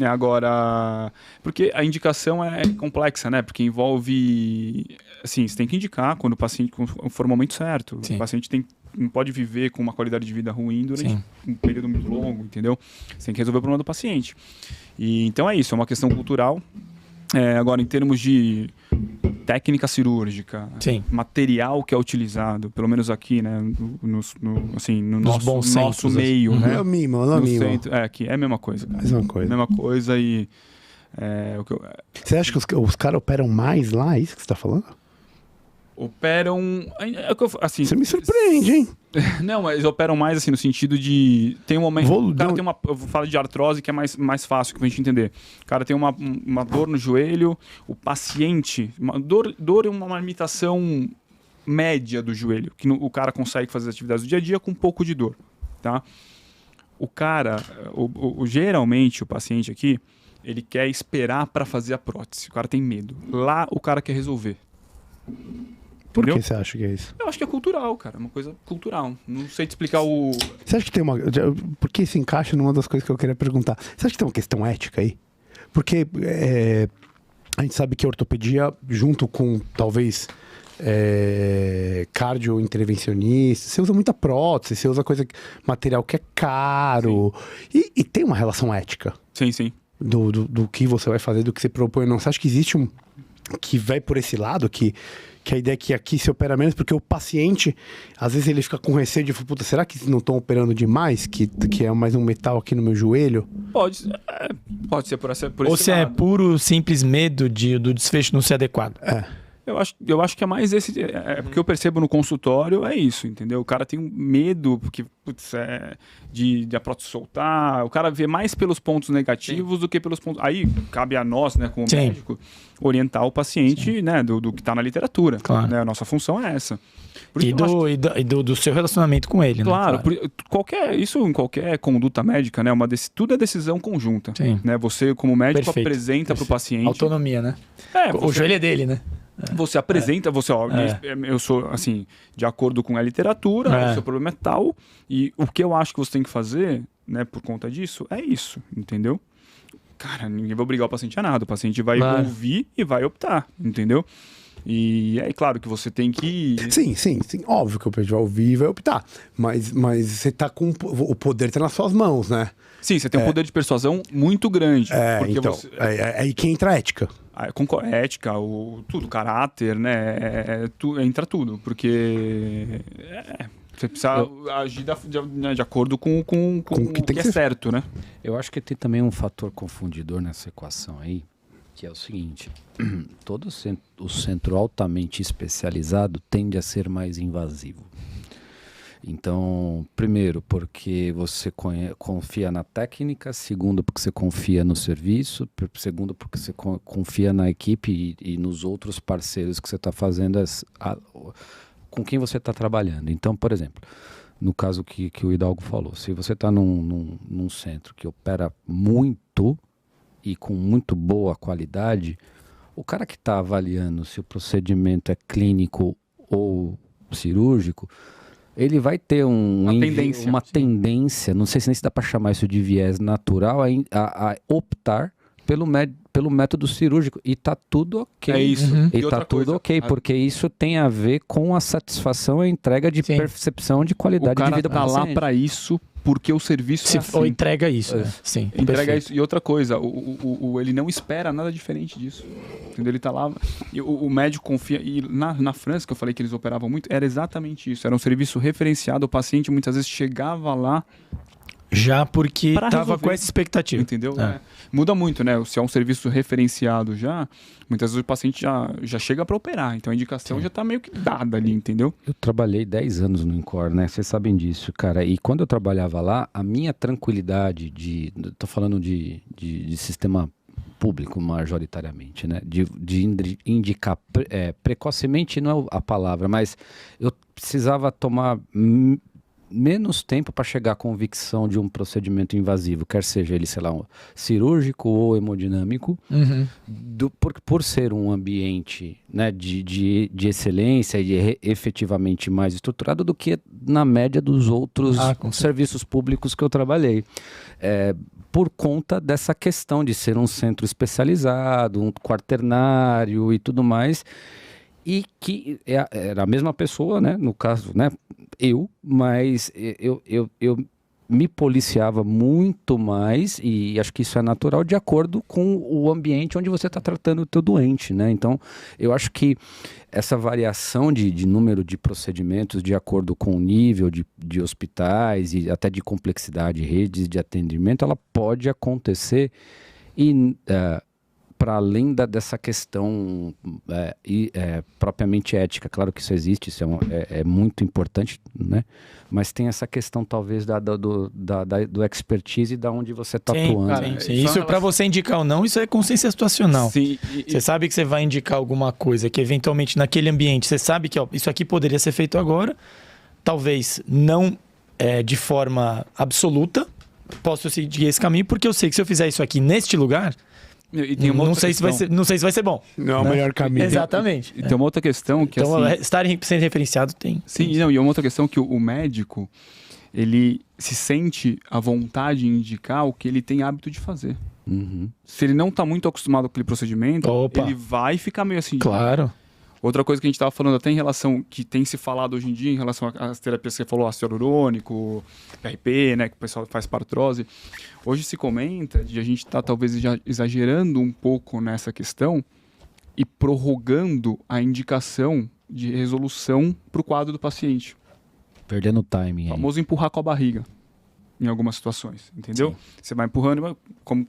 Agora, porque a indicação é complexa, né? Porque envolve, assim, você tem que indicar quando o paciente for o momento certo. Sim. O paciente não pode viver com uma qualidade de vida ruim durante um período muito longo, entendeu? Você tem que resolver o problema do paciente. E, então é isso, é uma questão cultural. Agora, em termos de técnica cirúrgica, material que é utilizado, pelo menos aqui, né, no nosso meio, né? É o mimo, não é o mimo. Aqui é a mesma coisa, cara. Mesma coisa e... Você acha que os caras operam mais lá? É isso que você está falando? Operam... Assim, você me surpreende, hein? Não, mas eles operam mais assim no sentido de... Tem um momento... eu vou falar de artrose que é mais fácil pra gente entender. O cara tem uma dor no joelho, o paciente... Dor é uma limitação média do joelho, que o cara consegue fazer as atividades do dia a dia com um pouco de dor, tá? O cara... geralmente o paciente aqui, ele quer esperar para fazer a prótese. O cara tem medo. Lá o cara quer resolver. Por que você acha que é isso? Eu acho que é cultural, cara. É uma coisa cultural. Não sei te explicar Você acha que tem uma... Porque isso encaixa numa das coisas que eu queria perguntar. Você acha que tem uma questão ética aí? Porque a gente sabe que a ortopedia, junto com, talvez, cardio-intervencionista, você usa muita prótese, você usa material que é caro. E tem uma relação ética. Sim. Do que você vai fazer, do que você propõe. Não, você acha que existe que vai por esse lado, que a ideia é que aqui se opera menos, porque o paciente, às vezes ele fica com receio de, puta, será que não estão operando demais? Que é mais um metal aqui no meu joelho? Pode ser por esse Ou se é puro, simples medo do desfecho não ser adequado. Eu acho que é mais esse... porque eu percebo no consultório, é isso, entendeu? O cara tem um medo, porque, de a prótese soltar. O cara vê mais pelos pontos negativos do que pelos pontos... Aí, cabe a nós, né, como médico, orientar o paciente, né, do que está na literatura. Claro. Né? A nossa função é essa. Do seu relacionamento com ele, claro, né? Claro. Isso em qualquer conduta médica, né? Tudo é decisão conjunta. Né? Você, como médico, apresenta para o paciente... Autonomia, né? O joelho é dele, né? Você apresenta, eu sou, assim, de acordo com a literatura, o seu problema é tal, e o que eu acho que você tem que fazer, né, por conta disso, é isso, entendeu? cara, ninguém vai obrigar o paciente a nada. O paciente vai ouvir e vai optar, entendeu? E é claro que você tem que... Sim. Óbvio que o paciente vai ouvir e vai optar. Mas você tá com... O poder tá nas suas mãos, né? Sim, você tem um poder de persuasão muito grande. Porque então, é aí que entra a ética. Ética, tudo, caráter, né? Entra tudo, porque... Você precisa agir de acordo com o que é certo, né? Eu acho que tem também um fator confundidor nessa equação aí, que é o seguinte: todo o centro altamente especializado tende a ser mais invasivo. Então, primeiro, porque você confia na técnica; segundo, porque você confia no serviço; segundo, porque você confia na equipe e nos outros parceiros que você está fazendo com quem você está trabalhando. Então, por exemplo, no caso que o Hidalgo falou, se você está num centro que opera muito e com muito boa qualidade, o cara que está avaliando se o procedimento é clínico ou cirúrgico, ele vai ter uma tendência, não sei se nem se dá para chamar isso de viés natural, a optar pelo método cirúrgico, e tá tudo ok. É isso. E tá tudo ok, porque isso tem a ver com a satisfação e a entrega de percepção de qualidade de vida. O cara tá lá para isso porque o serviço ou entrega isso, né? Sim. Entrega isso. E outra coisa, ele não espera nada diferente disso. Entendeu? Ele tá lá, e o médico confia. E na França, que eu falei que eles operavam muito, era exatamente isso. Era um serviço referenciado. O paciente muitas vezes chegava lá já porque estava com essa expectativa. Entendeu? Muda muito, né? Se é um serviço referenciado já, muitas vezes o paciente já chega para operar. Então a indicação já está meio que dada ali, entendeu? Eu trabalhei 10 anos no INCOR, né? Vocês sabem disso, cara. E quando eu trabalhava lá, a minha tranquilidade tô falando de sistema público majoritariamente, né? De indicar precocemente, não é a palavra, mas eu precisava tomar menos tempo para chegar à convicção de um procedimento invasivo, quer seja ele, sei lá, cirúrgico ou hemodinâmico, por ser um ambiente, né, de excelência e efetivamente mais estruturado do que na média dos outros serviços públicos que eu trabalhei. Por conta dessa questão de ser um centro especializado, um quaternário e tudo mais, e que era a mesma pessoa, né, no caso, né, mas eu me policiava muito mais, e acho que isso é natural, de acordo com o ambiente onde você está tratando o teu doente, né? Então, eu acho que essa variação de número de procedimentos de acordo com o nível de hospitais e até de complexidade, redes de atendimento, ela pode acontecer e para além dessa questão propriamente ética. Claro que isso existe, isso é muito importante, né? Mas tem essa questão talvez do expertise e da onde você está atuando. Sim. Isso para você indicar ou não, isso é consciência situacional. Sim, você sabe que você vai indicar alguma coisa que eventualmente naquele ambiente, você sabe que isso aqui poderia ser feito agora, talvez não de forma absoluta, posso seguir esse caminho, porque eu sei que se eu fizer isso aqui neste lugar, não sei se vai ser bom. Não é o melhor caminho. Exatamente. E tem uma outra questão que estar sendo referenciado tem. Sim, e uma outra questão que o médico, ele se sente à vontade em indicar o que ele tem hábito de fazer. Uhum. Se ele não está muito acostumado com aquele procedimento, ele vai ficar meio assim. Claro. Outra coisa que a gente estava falando até em relação, que tem se falado hoje em dia, em relação às terapias que você falou, ácido hialurônico, PRP, né, que o pessoal faz para artrose. Hoje se comenta de a gente estar talvez já exagerando um pouco nessa questão e prorrogando a indicação de resolução para o quadro do paciente. Perdendo o timing. O famoso empurrar com a barriga, em algumas situações, entendeu? Sim. Você vai empurrando, como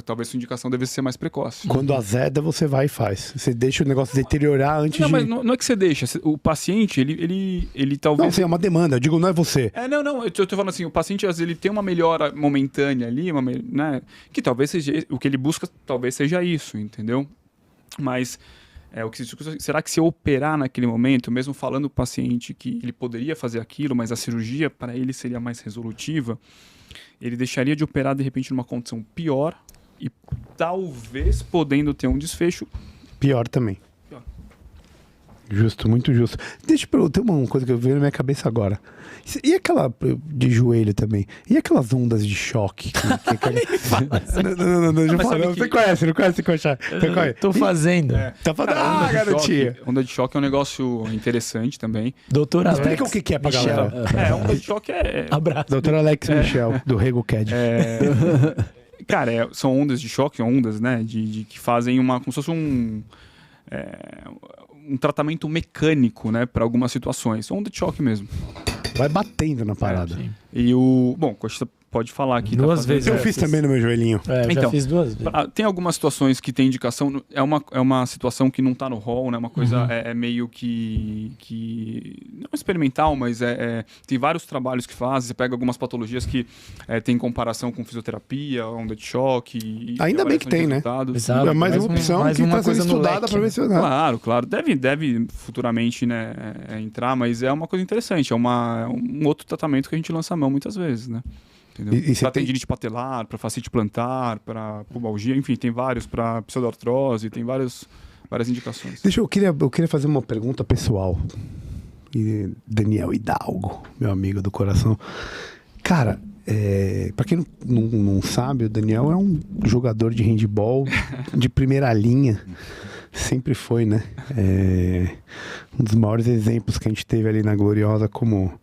talvez sua indicação devesse ser mais precoce. Quando azeda, você vai e faz. Você deixa o negócio deteriorar antes mas não é que você deixa. O paciente, ele talvez... Não, sim, é uma demanda. Eu digo, não é você. Não. Eu tô falando assim, o paciente, às vezes, ele tem uma melhora momentânea ali, né? Que talvez seja... O que ele busca, talvez seja isso, entendeu? Mas... será que se eu operar naquele momento, mesmo falando o paciente que ele poderia fazer aquilo, mas a cirurgia para ele seria mais resolutiva, ele deixaria de operar, de repente, numa condição pior e talvez podendo ter um desfecho pior também. Justo, muito justo. Deixa eu perguntar uma coisa que eu vejo na minha cabeça agora. E aquela de joelho também? E aquelas ondas de choque? Não, deixa eu falar. Você conhece, não conhece? Você conhece? Tô fazendo. Tá fazendo. Garotinha. Onda de choque é um negócio interessante também. Doutor Alex. Explica o que é pra Michel. galera. Onda de choque é... Abraço. Doutor Alex Michel, do Rego CAD. Cara, são ondas de choque, ondas, né? Que fazem como se fosse um tratamento mecânico, né? Para algumas situações. Onda de choque mesmo. Vai batendo na parada. E Costa pode falar aqui. Duas vezes. Eu fiz também no meu joelhinho. Já fiz 2 vezes. Tem algumas situações que tem indicação, é uma situação que não está no rol, né? Uma coisa meio que não experimental, mas tem vários trabalhos que fazem. Você pega algumas patologias que tem comparação com fisioterapia, onda de choque. Ainda bem que tem, né? Exato. É mais uma opção que está sendo estudada para ver se... Claro. Deve futuramente, né, entrar, mas é uma coisa interessante. É um outro tratamento que a gente lança a mão muitas vezes, né? Para tendinite patelar, para fascite plantar, para pubalgia, enfim, tem vários, para pseudoartrose, tem várias indicações. Eu queria fazer uma pergunta pessoal. E Daniel Hidalgo, meu amigo do coração. Cara, para quem não sabe, o Daniel é um jogador de handball de primeira linha. Sempre foi, né? Um dos maiores exemplos que a gente teve ali na Gloriosa como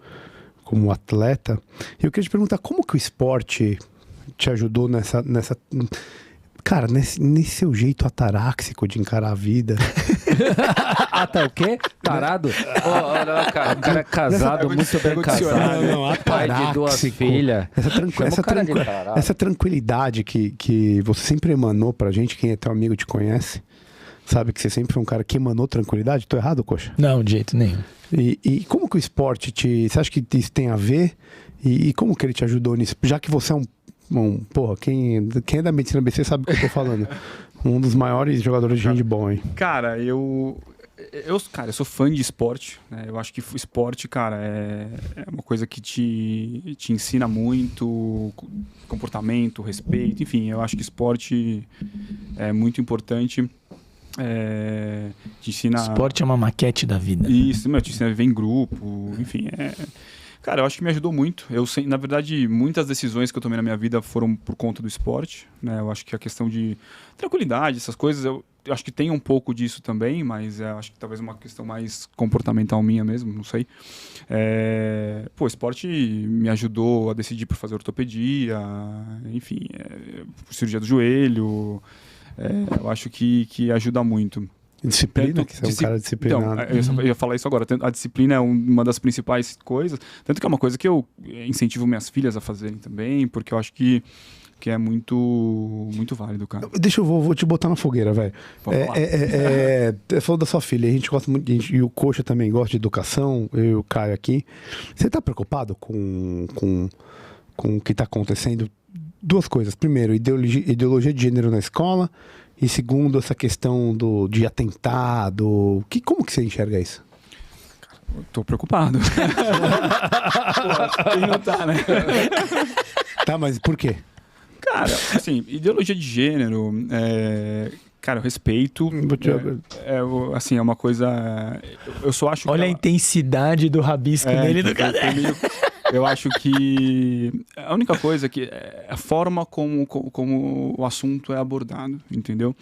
atleta. E eu queria te perguntar, como que o esporte te ajudou nessa cara, nesse seu jeito ataráxico de encarar a vida? Tá o quê? Tarado? Não, cara, o cara é casado, muito bem casado. Pai de 2 filhas. Essa tranquilidade que você sempre emanou pra gente, quem é teu amigo te conhece, sabe que você sempre foi um cara que emanou tranquilidade. Tô errado, Coxa? Não, de jeito nenhum. E como que o esporte você acha que isso tem a ver? E como que ele te ajudou nisso? Já que você é porra, quem é da medicina BC sabe o que eu tô falando. Um dos maiores jogadores de handball, hein? Cara, eu sou fã de esporte, né? Eu acho que o esporte, cara, é uma coisa que te ensina muito comportamento, respeito, enfim, eu acho que esporte é muito importante. Te ensina... Esporte é uma maquete da vida. Isso, te ensina a viver em grupo, enfim, Cara, eu acho que me ajudou muito. Na verdade, muitas decisões que eu tomei na minha vida foram por conta do esporte, né? Eu acho que a questão de tranquilidade, essas coisas, eu acho que tem um pouco disso também, mas acho que talvez uma questão mais comportamental minha mesmo, não sei. O esporte me ajudou a decidir por fazer ortopedia, enfim, cirurgia do joelho. Eu acho que ajuda muito. Disciplina, que você é um cara disciplinado. Então, eu ia falar isso agora. A disciplina é uma das principais coisas. Tanto que é uma coisa que eu incentivo minhas filhas a fazerem também, porque eu acho que é muito, muito válido, cara. Vou te botar na fogueira, velho. Você falou da sua filha, a gente gosta muito, e o Coxa também gosta de educação, eu e o Caio aqui. Você tá preocupado com o que tá acontecendo? 2 coisas. Primeiro, ideologia de gênero na escola. E segundo, essa questão de atentado. Como que você enxerga isso? Eu tô preocupado. Quem não tá, né? Tá, mas por quê? Cara, assim, ideologia de gênero, cara, eu respeito. Assim, é uma coisa... Eu só acho Olha a intensidade do rabisco nele do caderno. Eu acho que a única coisa que é a forma como o assunto é abordado, entendeu?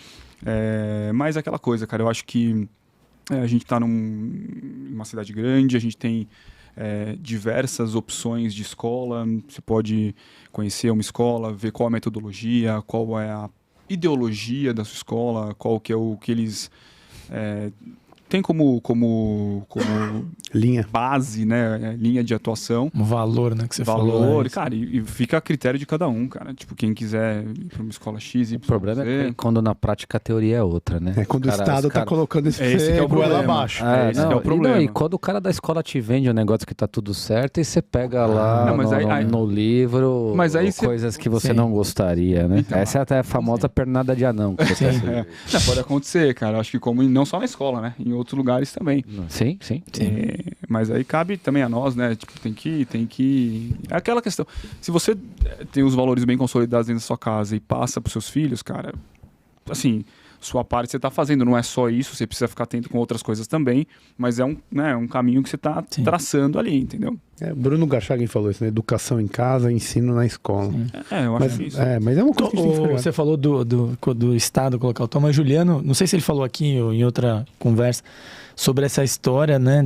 Mas aquela coisa, cara, eu acho que a gente está numa cidade grande, a gente tem diversas opções de escola, você pode conhecer uma escola, ver qual é a metodologia, qual é a ideologia da sua escola, qual que é o que eles... tem como linha, base, né, linha de atuação. Um valor, né, que você falou. Valor, cara, e fica a critério de cada um, cara. Tipo, quem quiser ir para uma escola X, o problema é quando na prática a teoria é outra, né? Quando o Estado tá colocando esse que é o problema abaixo. Esse que é o problema. E quando o cara da escola te vende um negócio que tá tudo certo e você pega lá no livro coisas que você não gostaria, né? Então, essa é até a famosa pernada de anão. Que você pode acontecer, cara. Acho que não só na escola, né? Em outros lugares também. Sim. Mas aí cabe também a nós, né? Tipo, tem que... É aquela questão. Se você tem os valores bem consolidados dentro da sua casa e passa para os seus filhos, cara, assim, sua parte você está fazendo. Não é só isso, você precisa ficar atento com outras coisas também, mas é um caminho que você está traçando ali, entendeu? Bruno Garchagen falou isso, né? Educação em casa, ensino na escola. Eu acho isso. Mas é uma coisa que a gente tem que Você falou do Estado colocar o Thomas Juliano, não sei se ele falou aqui ou em outra conversa, sobre essa história, né,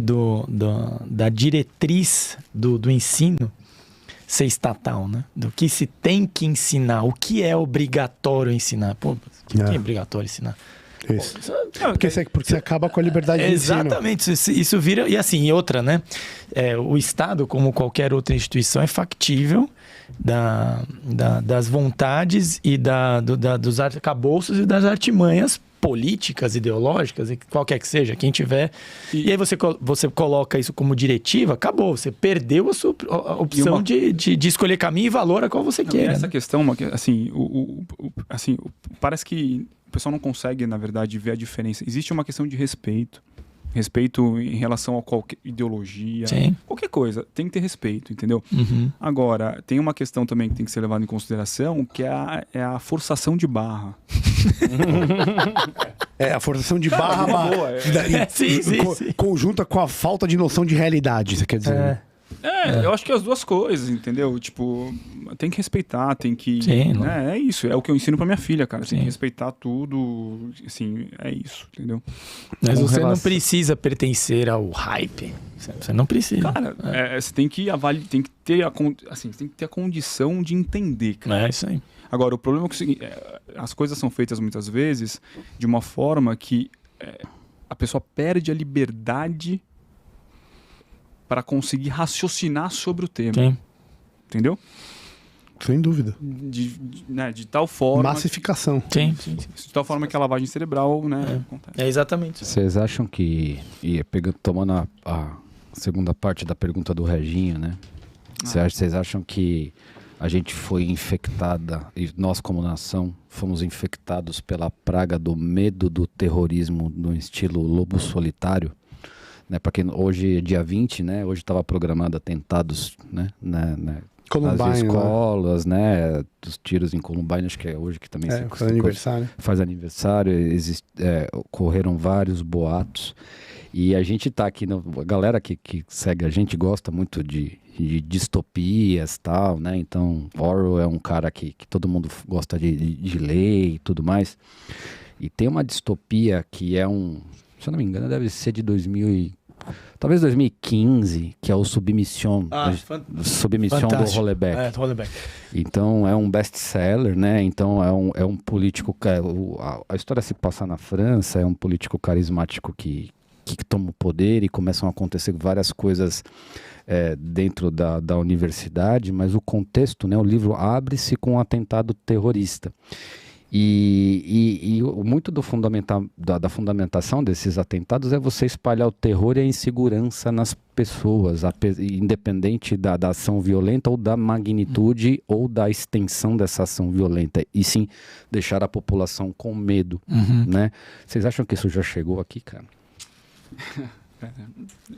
da diretriz do ensino ser estatal, né? Do que se tem que ensinar, o que é obrigatório ensinar. Pô, o que é obrigatório ensinar? Isso. Porque você acaba com a liberdade de ensino. Exatamente, isso vira... E assim, outra, né? O Estado, como qualquer outra instituição, é factível das vontades e dos arcabouços e das artimanhas políticas, ideológicas, qualquer que seja, quem tiver. E aí você coloca isso como diretiva, acabou. Você perdeu a opção de escolher caminho e valor a qual você quer. Essa questão, assim, parece que o pessoal não consegue, na verdade, ver a diferença. Existe uma questão de respeito. Respeito em relação a qualquer ideologia, qualquer coisa, tem que ter respeito, entendeu? Uhum. Agora, tem uma questão também que tem que ser levada em consideração, que é a forçação de barra. A forçação de barra, sim. Conjunta com a falta de noção de realidade, você quer dizer? Né? Eu acho que as duas coisas, entendeu? Tipo, tem que respeitar, tem que... É isso, é o que eu ensino pra minha filha, cara. Tem que respeitar tudo, assim, é isso, entendeu? Mas você não precisa pertencer ao hype. Você não precisa. Cara, você tem que avaliar, tem que ter a condição de entender, cara. É isso aí. Agora, o problema é que é o seguinte, as coisas são feitas muitas vezes de uma forma que a pessoa perde a liberdade para conseguir raciocinar sobre o tema. Sim. Entendeu? Sem dúvida. De tal forma... Massificação. Sim. De tal forma que a lavagem cerebral, né? Acontece. Exatamente. Vocês acham que... tomando a segunda parte da pergunta do Reginho, né? Vocês acham que a gente foi infectada, e nós como nação, fomos infectados pela praga do medo do terrorismo no estilo lobo solitário? Né, porque hoje é dia 20, né? Hoje estava programado atentados, né? Nas escolas, né? Dos tiros em Columbine, acho que é hoje que também faz aniversário. Faz aniversário, ocorreram vários boatos. E a gente tá aqui, a galera que segue a gente gosta muito de distopias e tal, né? Então, Orwell é um cara que todo mundo gosta de ler e tudo mais. E tem uma distopia que se eu não me engano, deve ser de talvez 2015, que é o Submission. Submission do Houellebecq. Houellebecq. Então, é um best-seller, né? Então, é um político... A história se passa na França, é um político carismático que toma o poder e começam a acontecer várias coisas dentro da universidade, mas o contexto, né? O livro abre-se com um atentado terrorista. E muito da fundamentação desses atentados é você espalhar o terror e a insegurança nas pessoas, independente da ação violenta ou da magnitude ou da extensão dessa ação violenta, e sim deixar a população com medo, né? Vocês acham que isso já chegou aqui, cara?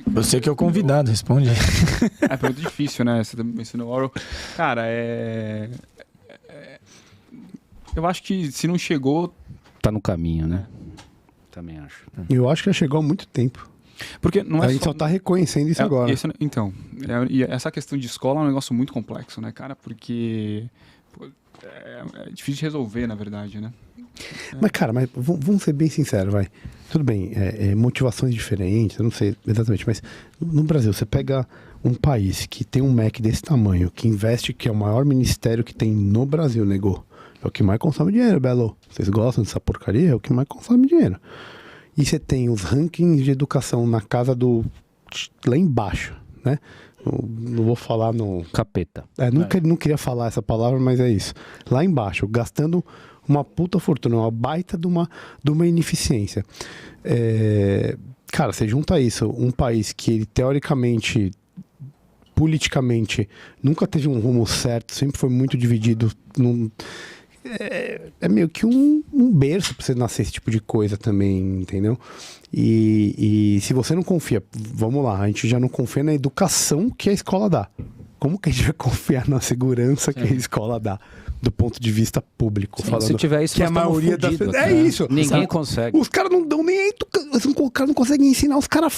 Você que é o convidado, responde. É muito difícil, né? Você mencionou Orwell. Cara, eu acho que se não chegou... Tá no caminho, né? Também acho. Eu acho que já chegou há muito tempo. Porque não a gente só tá reconhecendo isso agora. E essa questão de escola é um negócio muito complexo, né, cara? Porque é difícil de resolver, na verdade, né? Mas, cara, vamos ser bem sinceros, vai. Tudo bem, motivações diferentes, eu não sei exatamente, mas no Brasil, você pega um país que tem um MEC desse tamanho, que investe, que é o maior ministério que tem no Brasil, negou. É o que mais consome dinheiro, Belo. Vocês gostam dessa porcaria? É o que mais consome dinheiro. E você tem os rankings de educação na casa lá embaixo, né? Não vou falar no... Capeta. Não queria falar essa palavra, mas é isso. Lá embaixo, gastando uma puta fortuna, uma baita de uma ineficiência. Cara, você junta isso, um país que ele, teoricamente, politicamente, nunca teve um rumo certo, sempre foi muito dividido. É meio que um berço pra você nascer esse tipo de coisa também, entendeu? E se você não confia, vamos lá, a gente já não confia na educação que a escola dá. como que a gente vai confiar na segurança que a escola dá? Do ponto de vista público, Sim, falando se tiver isso, que a maioria das pessoas... É isso. Ninguém consegue. Os caras não dão nem... Os caras não conseguem ensinar os caras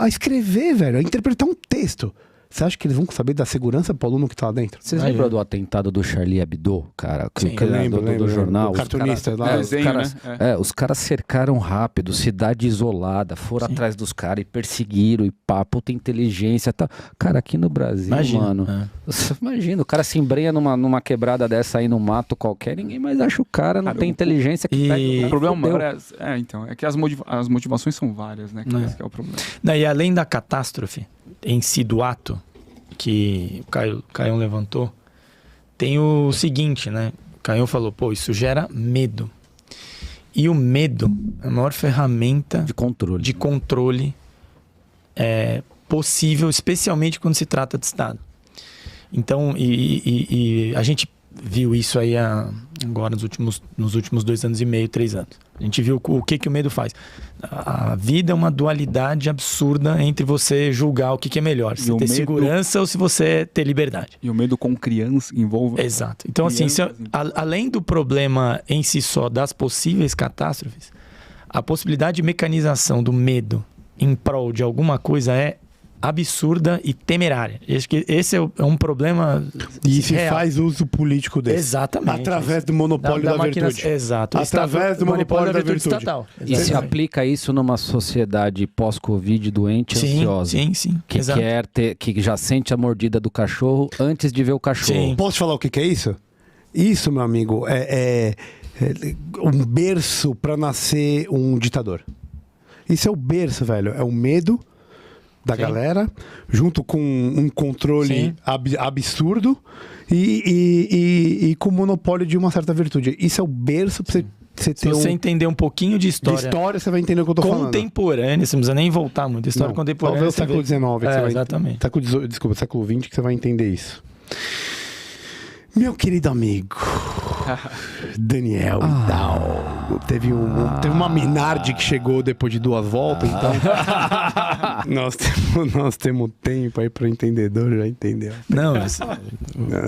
a escrever, velho, a interpretar um texto. Você acha que eles vão saber da segurança pro aluno que tá lá dentro? Vocês lembram do atentado do Charlie Hebdo, cara? Sim, eu lembro, do jornal. O cartunista lá. Os caras cercaram rápido, cidade isolada, foram atrás dos caras e perseguiram, e pá, puta inteligência. Tá. Cara, aqui no Brasil, mano, imagina, o cara se embrenha numa quebrada dessa aí no mato qualquer, ninguém mais acha o cara, não tem inteligência que pega. O problema maior é que as motivações são várias, né? Esse que é o problema. E além da catástrofe em si do ato que o Caião levantou, tem o seguinte, né? O Caião falou, pô, isso gera medo. E o medo é a maior ferramenta de controle possível, especialmente quando se trata de Estado. Então, e a gente viu isso aí agora nos últimos 2 anos e meio, 3 anos. A gente viu o que o medo faz. A vida é uma dualidade absurda entre você julgar o que é melhor. Se ter segurança ou se você ter liberdade. E o medo com criança envolve... Exato. Então, assim, além do problema em si só das possíveis catástrofes, a possibilidade de mecanização do medo em prol de alguma coisa é absurda e temerária. Acho que esse é um problema e se real. Faz uso político desse. Exatamente. Através do monopólio da virtude. Exato. Através do monopólio da virtude estatal. E se aplica isso numa sociedade pós-Covid doente, ansiosa. Sim. Que já sente a mordida do cachorro antes de ver o cachorro. Sim. Posso falar o que é isso? Isso, meu amigo, é um berço para nascer um ditador. Isso é o berço, velho. É o medo da galera, junto com um controle absurdo e com o monopólio de uma certa virtude. Isso é o berço pra você ter Se você entender um pouquinho de história... De história, você vai entender o que eu tô falando. Contemporânea, você não precisa nem voltar muito. História contemporânea... Talvez o século XIX. Exatamente. Século XX que você vai entender isso. Meu querido amigo... Daniel Hidalgo. Teve uma Minardi que chegou depois de 2 voltas, então nós temos tempo aí para o entendedor já entendeu. Não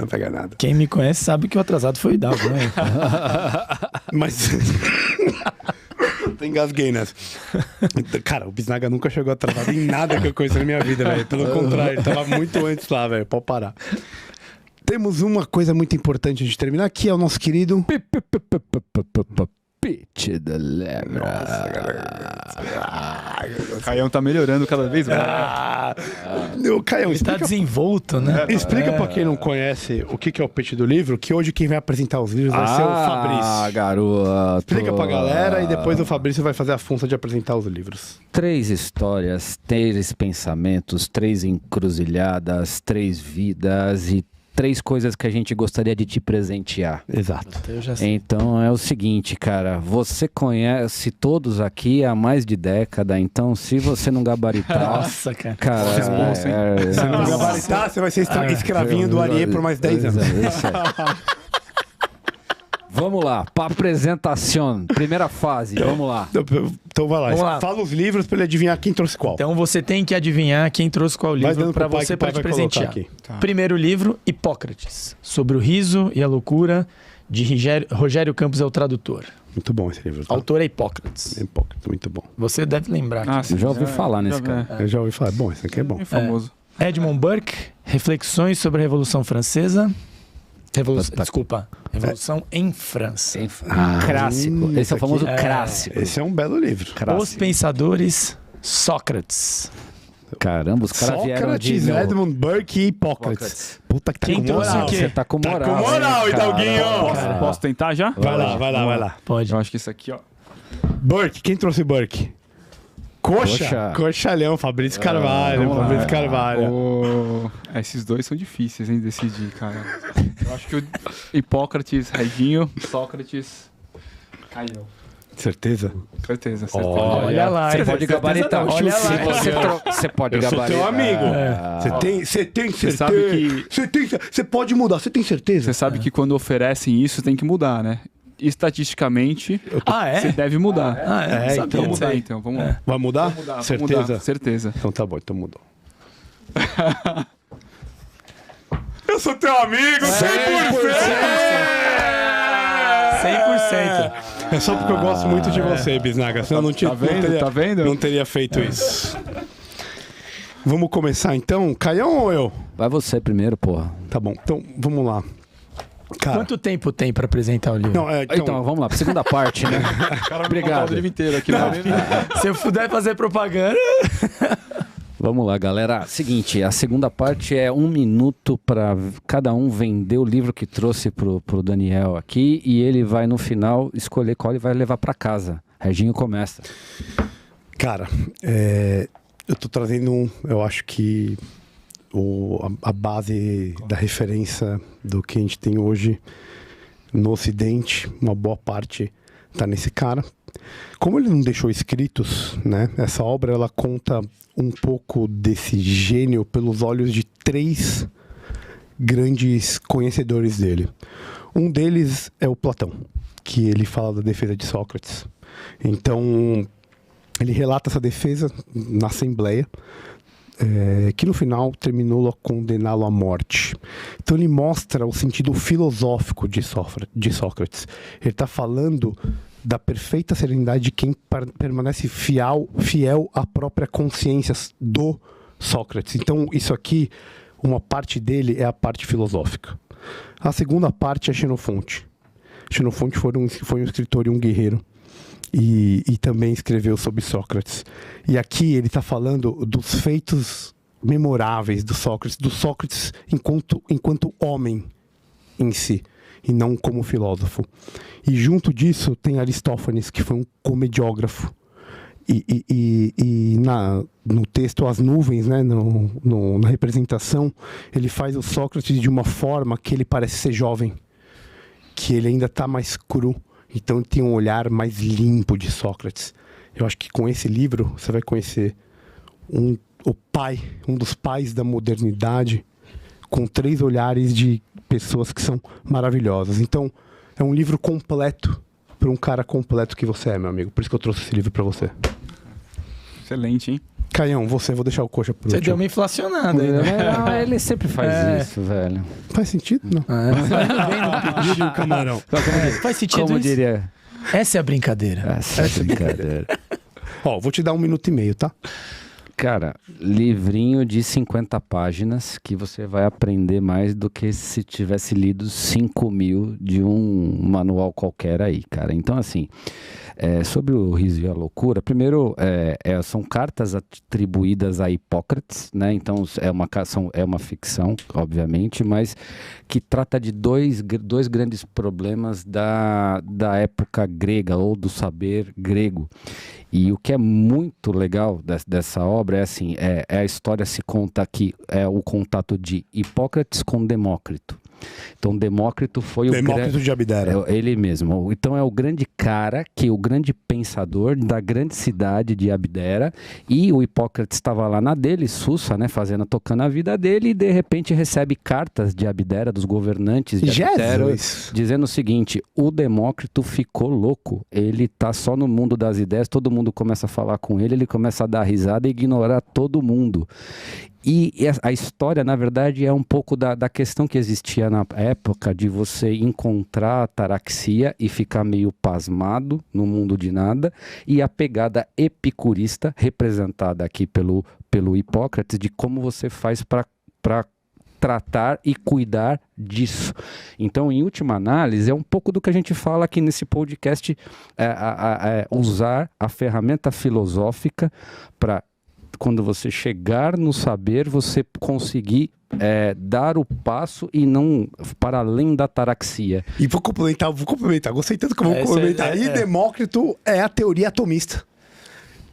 pega nada. Quem me conhece sabe que o atrasado foi o Hidalgo, né? Mas engasguei nessa. Cara, o Bisnaga nunca chegou atrasado em nada que eu conheci na minha vida, velho. Pelo contrário, ele tava muito antes lá, velho. Pode parar. Temos uma coisa muito importante de terminar, que é o nosso querido... Pitch da Lebra. O Caião tá melhorando cada vez mais. Caião, está desenvolto, né? Explica pra quem não conhece o que é o pitch do livro, que hoje quem vai apresentar os livros vai ser o Fabrício. Garoto. Explica pra galera e depois o Fabrício vai fazer a função de apresentar os livros. 3 histórias, 3 pensamentos, 3 encruzilhadas, 3 vidas e 3 coisas que a gente gostaria de te presentear. Exato. Então é o seguinte, cara, você conhece todos aqui há mais de década, então se você não gabaritar... Nossa, cara. Se não gabaritar, você vai ser escravinho do Ariê por mais 10 anos. Vamos lá, para apresentação, primeira fase, vamos lá. Então vai lá. Vamos lá. Fala os livros para ele adivinhar quem trouxe qual. Então você tem que adivinhar quem trouxe qual livro para você, para te presentear. Tá. Primeiro livro, Hipócrates, sobre o riso e a loucura, de Rogério Campos é o tradutor. Muito bom esse livro. Tá? Autor é Hipócrates. Hipócrates, muito bom. Você deve lembrar. Eu já ouvi falar nesse cara. Eu já ouvi falar. Bom, esse aqui é bom. É famoso. Edmund Burke, Reflexões sobre a Revolução Francesa. Revolução em França. Clássico. Esse é o famoso clássico. Esse é um belo livro. Os Pensadores, Sócrates. Caramba, os caras vieram de... Sócrates, Edmund Burke e Hipócrates. Puta que tá Quem com moral. trouxe o quê? Você tá com moral. Tá com moral, Hidalguinho. Posso tentar já? Vai lá. Pode. Eu acho que isso aqui, ó. Burke, quem trouxe Burke? Coxalhão, Fabrício Carvalho. Fabrício Carvalho. Esses dois são difíceis, hein, de decidir, cara. Eu acho que o Hipócrates, Reginho, Sócrates, Caião. Certeza? Certeza. Olha lá. Você pode gabaritar. Olha lá. Você pode Eu sou gabaritar. teu amigo. Você tem certeza? Você pode mudar, você tem certeza? Você sabe que quando oferecem isso, tem que mudar, né? Estatisticamente, você deve mudar. Sabia Vamos mudar, disso aí. então. Vamos lá. Vai mudar? Vamos mudar, Certeza? mudar, certeza. Então tá bom, então mudou. Eu sou teu amigo, 100%. É só porque eu gosto muito de você, Bisnaga. Senão não tinha, Tá vendo? não teria feito isso. Vamos começar então? Caião ou eu? Vai você primeiro, porra. Tá bom, então vamos lá. Cara, Quanto tempo tem pra apresentar o livro? não, Então, vamos lá, segunda parte, né? Obrigado. O livro inteiro aqui, né? Se eu puder fazer propaganda... Vamos lá, galera. Seguinte, a segunda parte é 1 minuto para cada um vender o livro que trouxe pro Daniel aqui e ele vai, no final, escolher qual ele vai levar para casa. Reginho começa. Cara, eu tô trazendo eu acho que a base da referência do que a gente tem hoje no Ocidente, uma boa parte tá nesse cara. Como ele não deixou escritos, né? Essa obra ela conta um pouco desse gênio pelos olhos de 3 grandes conhecedores dele. Um deles é o Platão, que ele fala da defesa de Sócrates. Então, ele relata essa defesa na Assembleia, que no final terminou a condená-lo à morte. Então ele mostra o sentido filosófico de Sócrates. Ele está falando da perfeita serenidade de quem permanece fiel à própria consciência do Sócrates. Então isso aqui, uma parte dele é a parte filosófica. A segunda parte é Xenofonte. Xenofonte foi um escritor e um guerreiro. E também escreveu sobre Sócrates. E aqui ele está falando dos feitos memoráveis do Sócrates enquanto homem em si, e não como filósofo. E junto disso tem Aristófanes, que foi um comediógrafo. E no texto As Nuvens, né, na representação, ele faz o Sócrates de uma forma que ele parece ser jovem, que ele ainda está mais cru. Então ele tem um olhar mais limpo de Sócrates. Eu acho que com esse livro você vai conhecer um dos pais da modernidade, com 3 olhares de pessoas que são maravilhosas. Então é um livro completo para um cara completo que você é, meu amigo. Por isso que eu trouxe esse livro para você. Excelente, hein? Caião, vou deixar o coxa pro Você último. deu uma inflacionada aí, né? Ele sempre faz isso, velho. Faz sentido? Não. Diria o camarão. Faz sentido Como isso? diria? Essa é a brincadeira. Essa é brincadeira. Ó, vou te dar 1 minuto e meio, tá? Cara, livrinho de 50 páginas que você vai aprender mais do que se tivesse lido 5.000 de um manual qualquer aí, cara. Então, assim, sobre o riso e a loucura, primeiro, são cartas atribuídas a Hipócrates, né? Então, é uma ficção, obviamente, mas que trata de dois grandes problemas da época grega ou do saber grego. E o que é muito legal dessa obra é assim, a história se conta aqui, é o contato de Hipócrates com Demócrito. Então Demócrito foi Demócrito de Abdera. Ele mesmo. Então é o grande cara, o grande pensador da grande cidade de Abdera, e o Hipócrates estava lá na dele, sussa, né, tocando a vida dele, e de repente recebe cartas de Abdera, dos governantes de Abdera, dizendo o seguinte: o Demócrito ficou louco, ele tá só no mundo das ideias, todo mundo começa a falar com ele começa a dar risada e ignorar todo mundo. E a história, na verdade, é um pouco da questão que existia na época de você encontrar a ataraxia e ficar meio pasmado no mundo de nada, e a pegada epicurista, representada aqui pelo Hipócrates, de como você faz para tratar e cuidar disso. Então, em última análise, é um pouco do que a gente fala aqui nesse podcast, usar a ferramenta filosófica para, quando você chegar no saber, você conseguir dar o passo e não para além da ataraxia. E vou complementar. Gostei tanto que eu vou complementar. E Demócrito é a teoria atomista,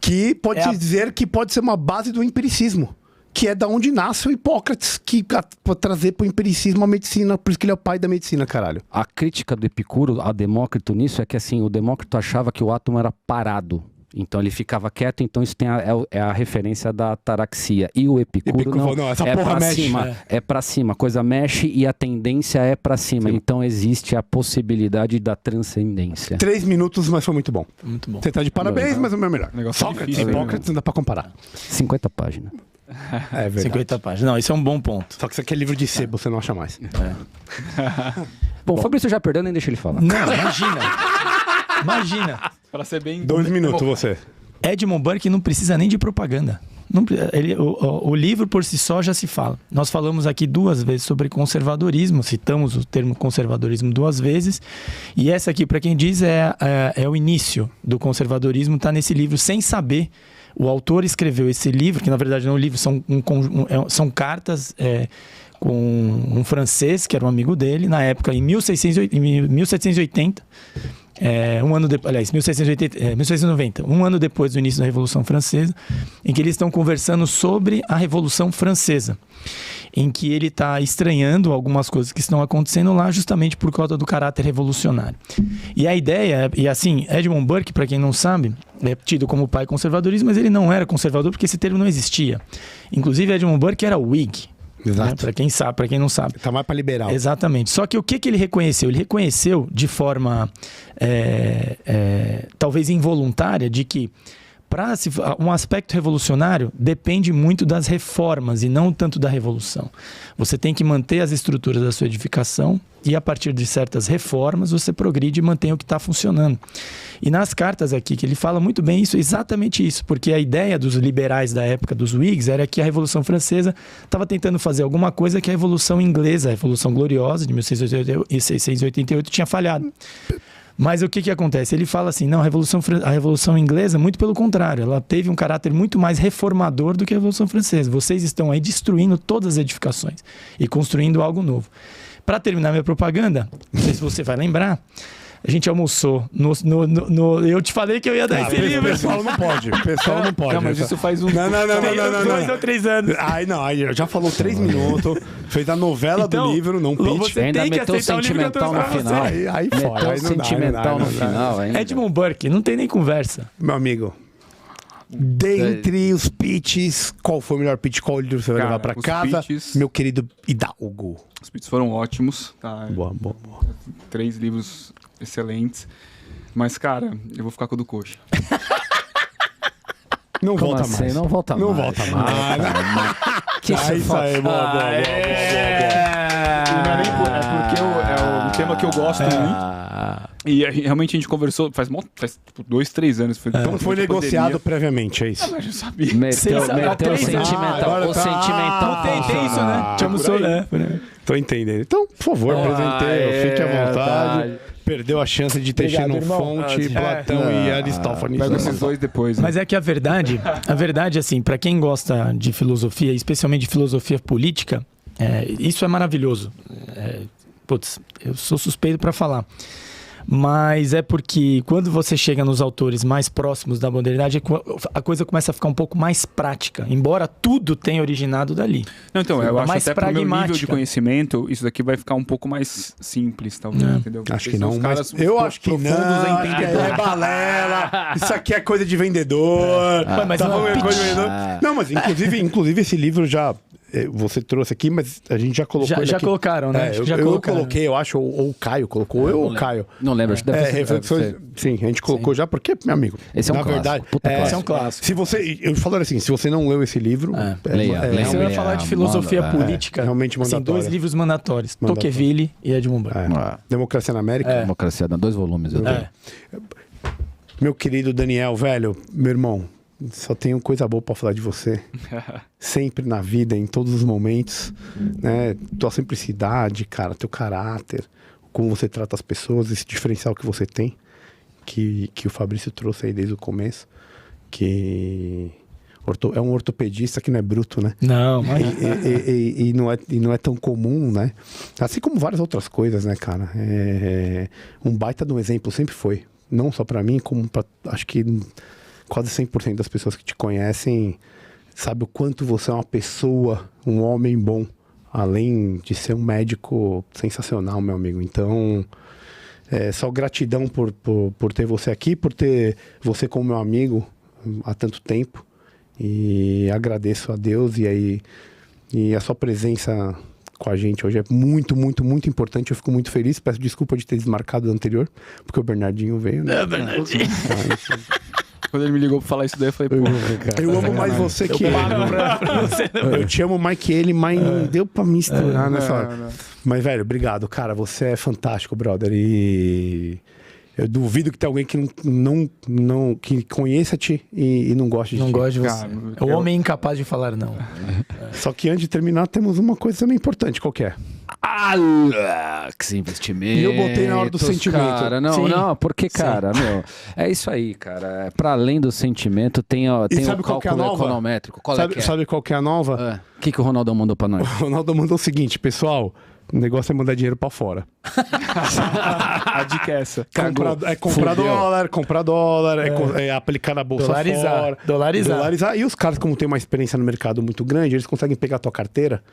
que pode dizer que pode ser uma base do empiricismo, que é da onde nasce o Hipócrates, que para trazer para o empiricismo a medicina, por isso que ele é o pai da medicina, caralho. A crítica do Epicuro a Demócrito nisso é que assim, o Demócrito achava que o átomo era parado. Então ele ficava quieto, então isso é a referência da ataraxia. E o Epicuro não, essa é porra pra mexe, cima, é pra cima, a coisa mexe e a tendência é pra cima. Sim. Então existe a possibilidade da transcendência. 3 minutos, mas foi muito bom. Muito bom. Você tá de parabéns, mas o meu melhor. Negócio Sócrates e difícil, Hipócrates não dá pra comparar. 50 páginas. É verdade. 50 páginas. Não, isso é um bom ponto. Só que isso aqui é livro de sebo, você não acha mais. Bom, o Fabrício já perdeu, nem deixa ele falar. Não, imagina. Para ser bem... 2 minutos, você. Edmund Burke não precisa nem de propaganda. O livro por si só já se fala. Nós falamos aqui 2 vezes sobre conservadorismo, citamos o termo conservadorismo 2 vezes, e essa aqui, para quem diz, é o início do conservadorismo, está nesse livro sem saber. O autor escreveu esse livro, que na verdade não é um livro, são cartas com um francês, que era um amigo dele, na época, em 1780, 1690, um ano depois do início da Revolução Francesa, em que eles estão conversando sobre a Revolução Francesa, em que ele está estranhando algumas coisas que estão acontecendo lá justamente por causa do caráter revolucionário. E a ideia, e assim, Edmund Burke, para quem não sabe, é tido como pai conservadorismo, mas ele não era conservador porque esse termo não existia. Inclusive, Edmund Burke era Whig. Exato. Né? Para quem sabe, para quem não sabe. Tá mais para liberal. Exatamente. Só que o que ele reconheceu? Ele reconheceu de forma talvez involuntária de que um aspecto revolucionário depende muito das reformas e não tanto da revolução. Você tem que manter as estruturas da sua edificação e a partir de certas reformas você progride e mantém o que está funcionando. E nas cartas aqui que ele fala muito bem isso, exatamente isso, porque a ideia dos liberais da época dos Whigs era que a Revolução Francesa estava tentando fazer alguma coisa que a Revolução Inglesa, a Revolução Gloriosa de 1688 tinha falhado. Mas o que acontece? Ele fala assim, não, a Revolução Inglesa, muito pelo contrário, ela teve um caráter muito mais reformador do que a Revolução Francesa. Vocês estão aí destruindo todas as edificações e construindo algo novo. Para terminar minha propaganda, não sei se você vai lembrar, a gente almoçou eu te falei que eu ia dar esse livro. O pessoal não pode. Não, mas isso faz Não. 2 ou 3 anos. Aí já falou 3 minutos, fez a novela do livro, não pitch. Ainda meteu sentimental no final. Aí fora. Meteu sentimental no final ainda. Edmund Burke, não tem nem conversa. Meu amigo, dentre os pitches, qual foi o melhor pitch? Qual livro você vai levar pra casa? Pitches, meu querido Hidalgo. Os pitches foram ótimos. Tá? Boa. 3 livros excelentes. Mas, cara, eu vou ficar com o do Coxa. Não Como volta assim? mais. Não volta mais. Não volta mais. Que Isso aí, boa. Não é nem porque é um tema que eu gosto muito. E realmente a gente conversou faz 2, 3 anos. Então foi negociado previamente, é isso. Mas eu sabia. Meteu o sentimental. agora O tá. sentimental. Tem isso, né? Te almoçou, né? Tô entendendo. Então, por favor, presenteio, fique à vontade. Perdeu a chance de ter Xenofonte, Platão e Aristófanes. Pega esses 2 depois. Né? Mas é que a verdade, assim, para quem gosta de filosofia, especialmente de filosofia política, isso é maravilhoso. Eu sou suspeito para falar. Mas é porque quando você chega nos autores mais próximos da modernidade, a coisa começa a ficar um pouco mais prática, embora tudo tenha originado dali. Não, então, eu acho mais até pro meu nível de pragmática. conhecimento, isso daqui vai ficar um pouco mais simples, talvez, entendeu? Acho que não, mas caras eu acho que não. Acho que é balela. Isso aqui é coisa de vendedor. Mas Tá não é falando pitch. coisa de vendedor. Não, mas inclusive esse livro já... Você trouxe aqui, mas a gente já colocou ele Já aqui. colocaram, né? Acho que já eu colocaram. coloquei, eu acho, ou o Caio colocou, eu ou o Caio. Não lembro, acho que deve ser. Reflexões, sim, a gente colocou já, porque, meu amigo, Esse é um na clássico. verdade, Puta clássico. Esse é um clássico. se você, eu falando assim, se você não leu esse livro, leia. Você vai Leia, falar de filosofia manda, política. realmente assim, mandatória. 2 livros mandatórios. Tocqueville e Edmund Burke. Democracia na América. Democracia, 2 volumes. Eu tenho. Meu querido Daniel, velho, meu irmão, só tenho coisa boa pra falar de você. Sempre na vida, em todos os momentos, né? Tua simplicidade, cara, teu caráter, como você trata as pessoas, esse diferencial que você tem, que o Fabrício trouxe aí desde o começo, que é um ortopedista que não é bruto, né? Não, mas... E não é tão comum, né? Assim como várias outras coisas, né, cara? Um baita de um exemplo sempre foi. Não só pra mim, como pra, acho que quase 100% das pessoas que te conhecem sabe o quanto você é uma pessoa, um homem bom, além de ser um médico sensacional, meu amigo. Então, só gratidão por ter você aqui, por ter você como meu amigo há tanto tempo. E agradeço a Deus e a sua presença com a gente hoje é muito, muito, muito importante. Eu fico muito feliz. Peço desculpa de ter desmarcado o anterior, porque o Bernardinho veio, né? Bernardinho. Quando ele me ligou pra falar isso daí, eu falei, pô, cara, eu amo mais você que ele. Eu te amo mais que ele, mas não deu pra misturar nessa hora. Mas, velho, obrigado, cara. Você é fantástico, brother. E eu duvido que tenha alguém que não que conheça-te e não goste de ti. Não gosta de você. Cara, É o homem incapaz de falar não. Só que antes de terminar, temos uma coisa também importante. Qual que é? Alex Investimentos. E eu botei na hora do sentimento. Cara, não, Sim. não, porque, cara, meu, é isso aí, cara. Para além do sentimento, tem o sabe qual que é a cálculo nova? econométrico. Qual Sabe, é que é? sabe qual que é a nova? O que o Ronaldo mandou pra nós? O Ronaldo mandou o seguinte, pessoal. O negócio é mandar dinheiro pra fora. a dica é essa. Comprar dólar, é aplicar na bolsa fora. Dolarizar. E os caras, como tem uma experiência no mercado muito grande, eles conseguem pegar a tua carteira,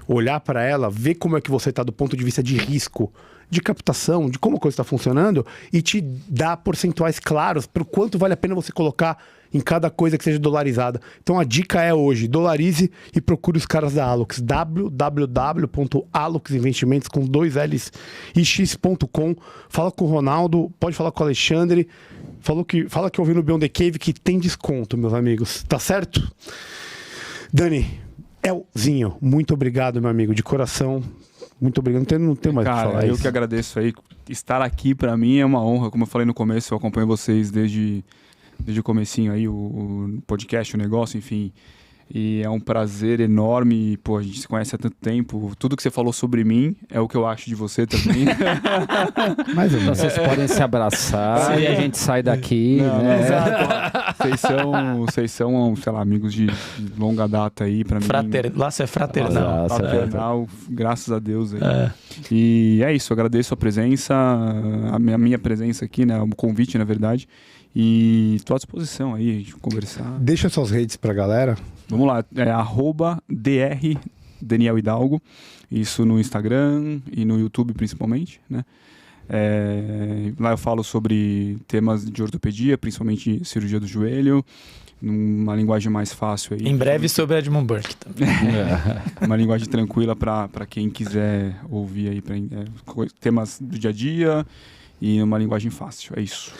olhar para ela, ver como é que você tá do ponto de vista de risco, de captação, de como a coisa está funcionando e te dar percentuais claros para o quanto vale a pena você colocar em cada coisa que seja dolarizada. Então a dica é hoje, dolarize e procure os caras da Alux, www.aluxinvestimentos com 2 L's e x.com. Fala com o Ronaldo, pode falar com o Alexandre, fala que ouviu no Beyond the Cave que tem desconto, meus amigos, tá certo? Dani, Elzinho, muito obrigado, meu amigo, de coração. Muito obrigado, não tem mais o que falar. Eu que agradeço aí. Estar aqui pra mim é uma honra, como eu falei no começo, eu acompanho vocês desde o comecinho aí, o podcast, o negócio, enfim. E é um prazer enorme, pô, a gente se conhece há tanto tempo. Tudo que você falou sobre mim é o que eu acho de você também. Mais ou Então menos. vocês podem se abraçar e a gente sai daqui, né? Exato. Vocês são, sei lá, amigos de longa data aí pra mim. Laço é fraternal. Fraternal, graças a Deus. Aí. E é isso, eu agradeço a presença, a minha presença aqui, né? O convite, na verdade. E estou à disposição aí de conversar. Deixa suas redes pra galera. Vamos lá, @dr Daniel Hidalgo, isso no Instagram e no YouTube principalmente, né? Lá eu falo sobre temas de ortopedia, principalmente cirurgia do joelho, numa linguagem mais fácil aí. Em breve sobre Edmund Burke também. Uma linguagem tranquila para quem quiser ouvir aí, temas do dia a dia e uma linguagem fácil, é isso.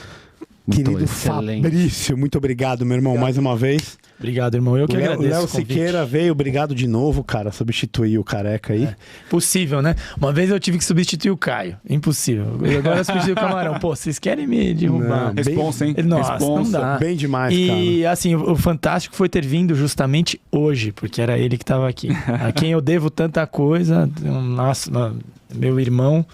Querido Fabrício, muito obrigado, meu irmão, mais uma vez. Obrigado, irmão. Eu que agradeço. Léo Siqueira veio, obrigado de novo, cara, substituir o Careca aí. Possível, né? Uma vez eu tive que substituir o Caio. Impossível. Agora eu substituí o Camarão. Pô, vocês querem me derrubar? Responsa, hein? Nossa, Responsa. não dá. Bem demais, cara. E assim, o fantástico foi ter vindo justamente hoje, porque era ele que estava aqui. A quem eu devo tanta coisa, meu irmão.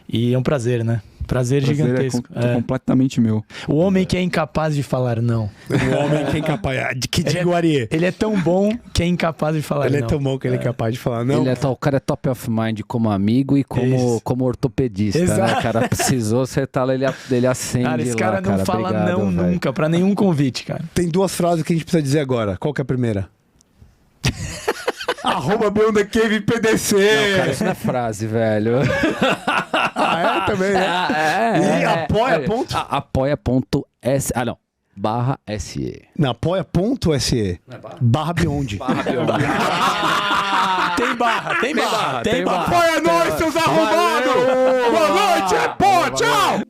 E é um prazer, né? Prazer gigantesco. É completamente meu. O homem que é incapaz de falar não. O homem que é incapaz. Que digo, Ari. Ele é tão bom que é incapaz de falar não. Ele é tão bom que ele é capaz de falar não. O cara é top of mind como amigo e como ortopedista, Exato. né, cara? Precisou, você tá lá, ele acende lá, cara, esse cara não fala obrigado, não véio. nunca, pra nenhum convite, cara. Tem 2 frases que a gente precisa dizer agora. Qual que é a primeira? @Beyond the Cave PDC. Não, cara, isso não é frase, velho. É também, né? E apoia.se. Apoia.se. Ah, não. /SE. Não, apoia.se. /Beyond. Tem barra. Apoia nós, seus arrombados! Boa noite, pô, tchau!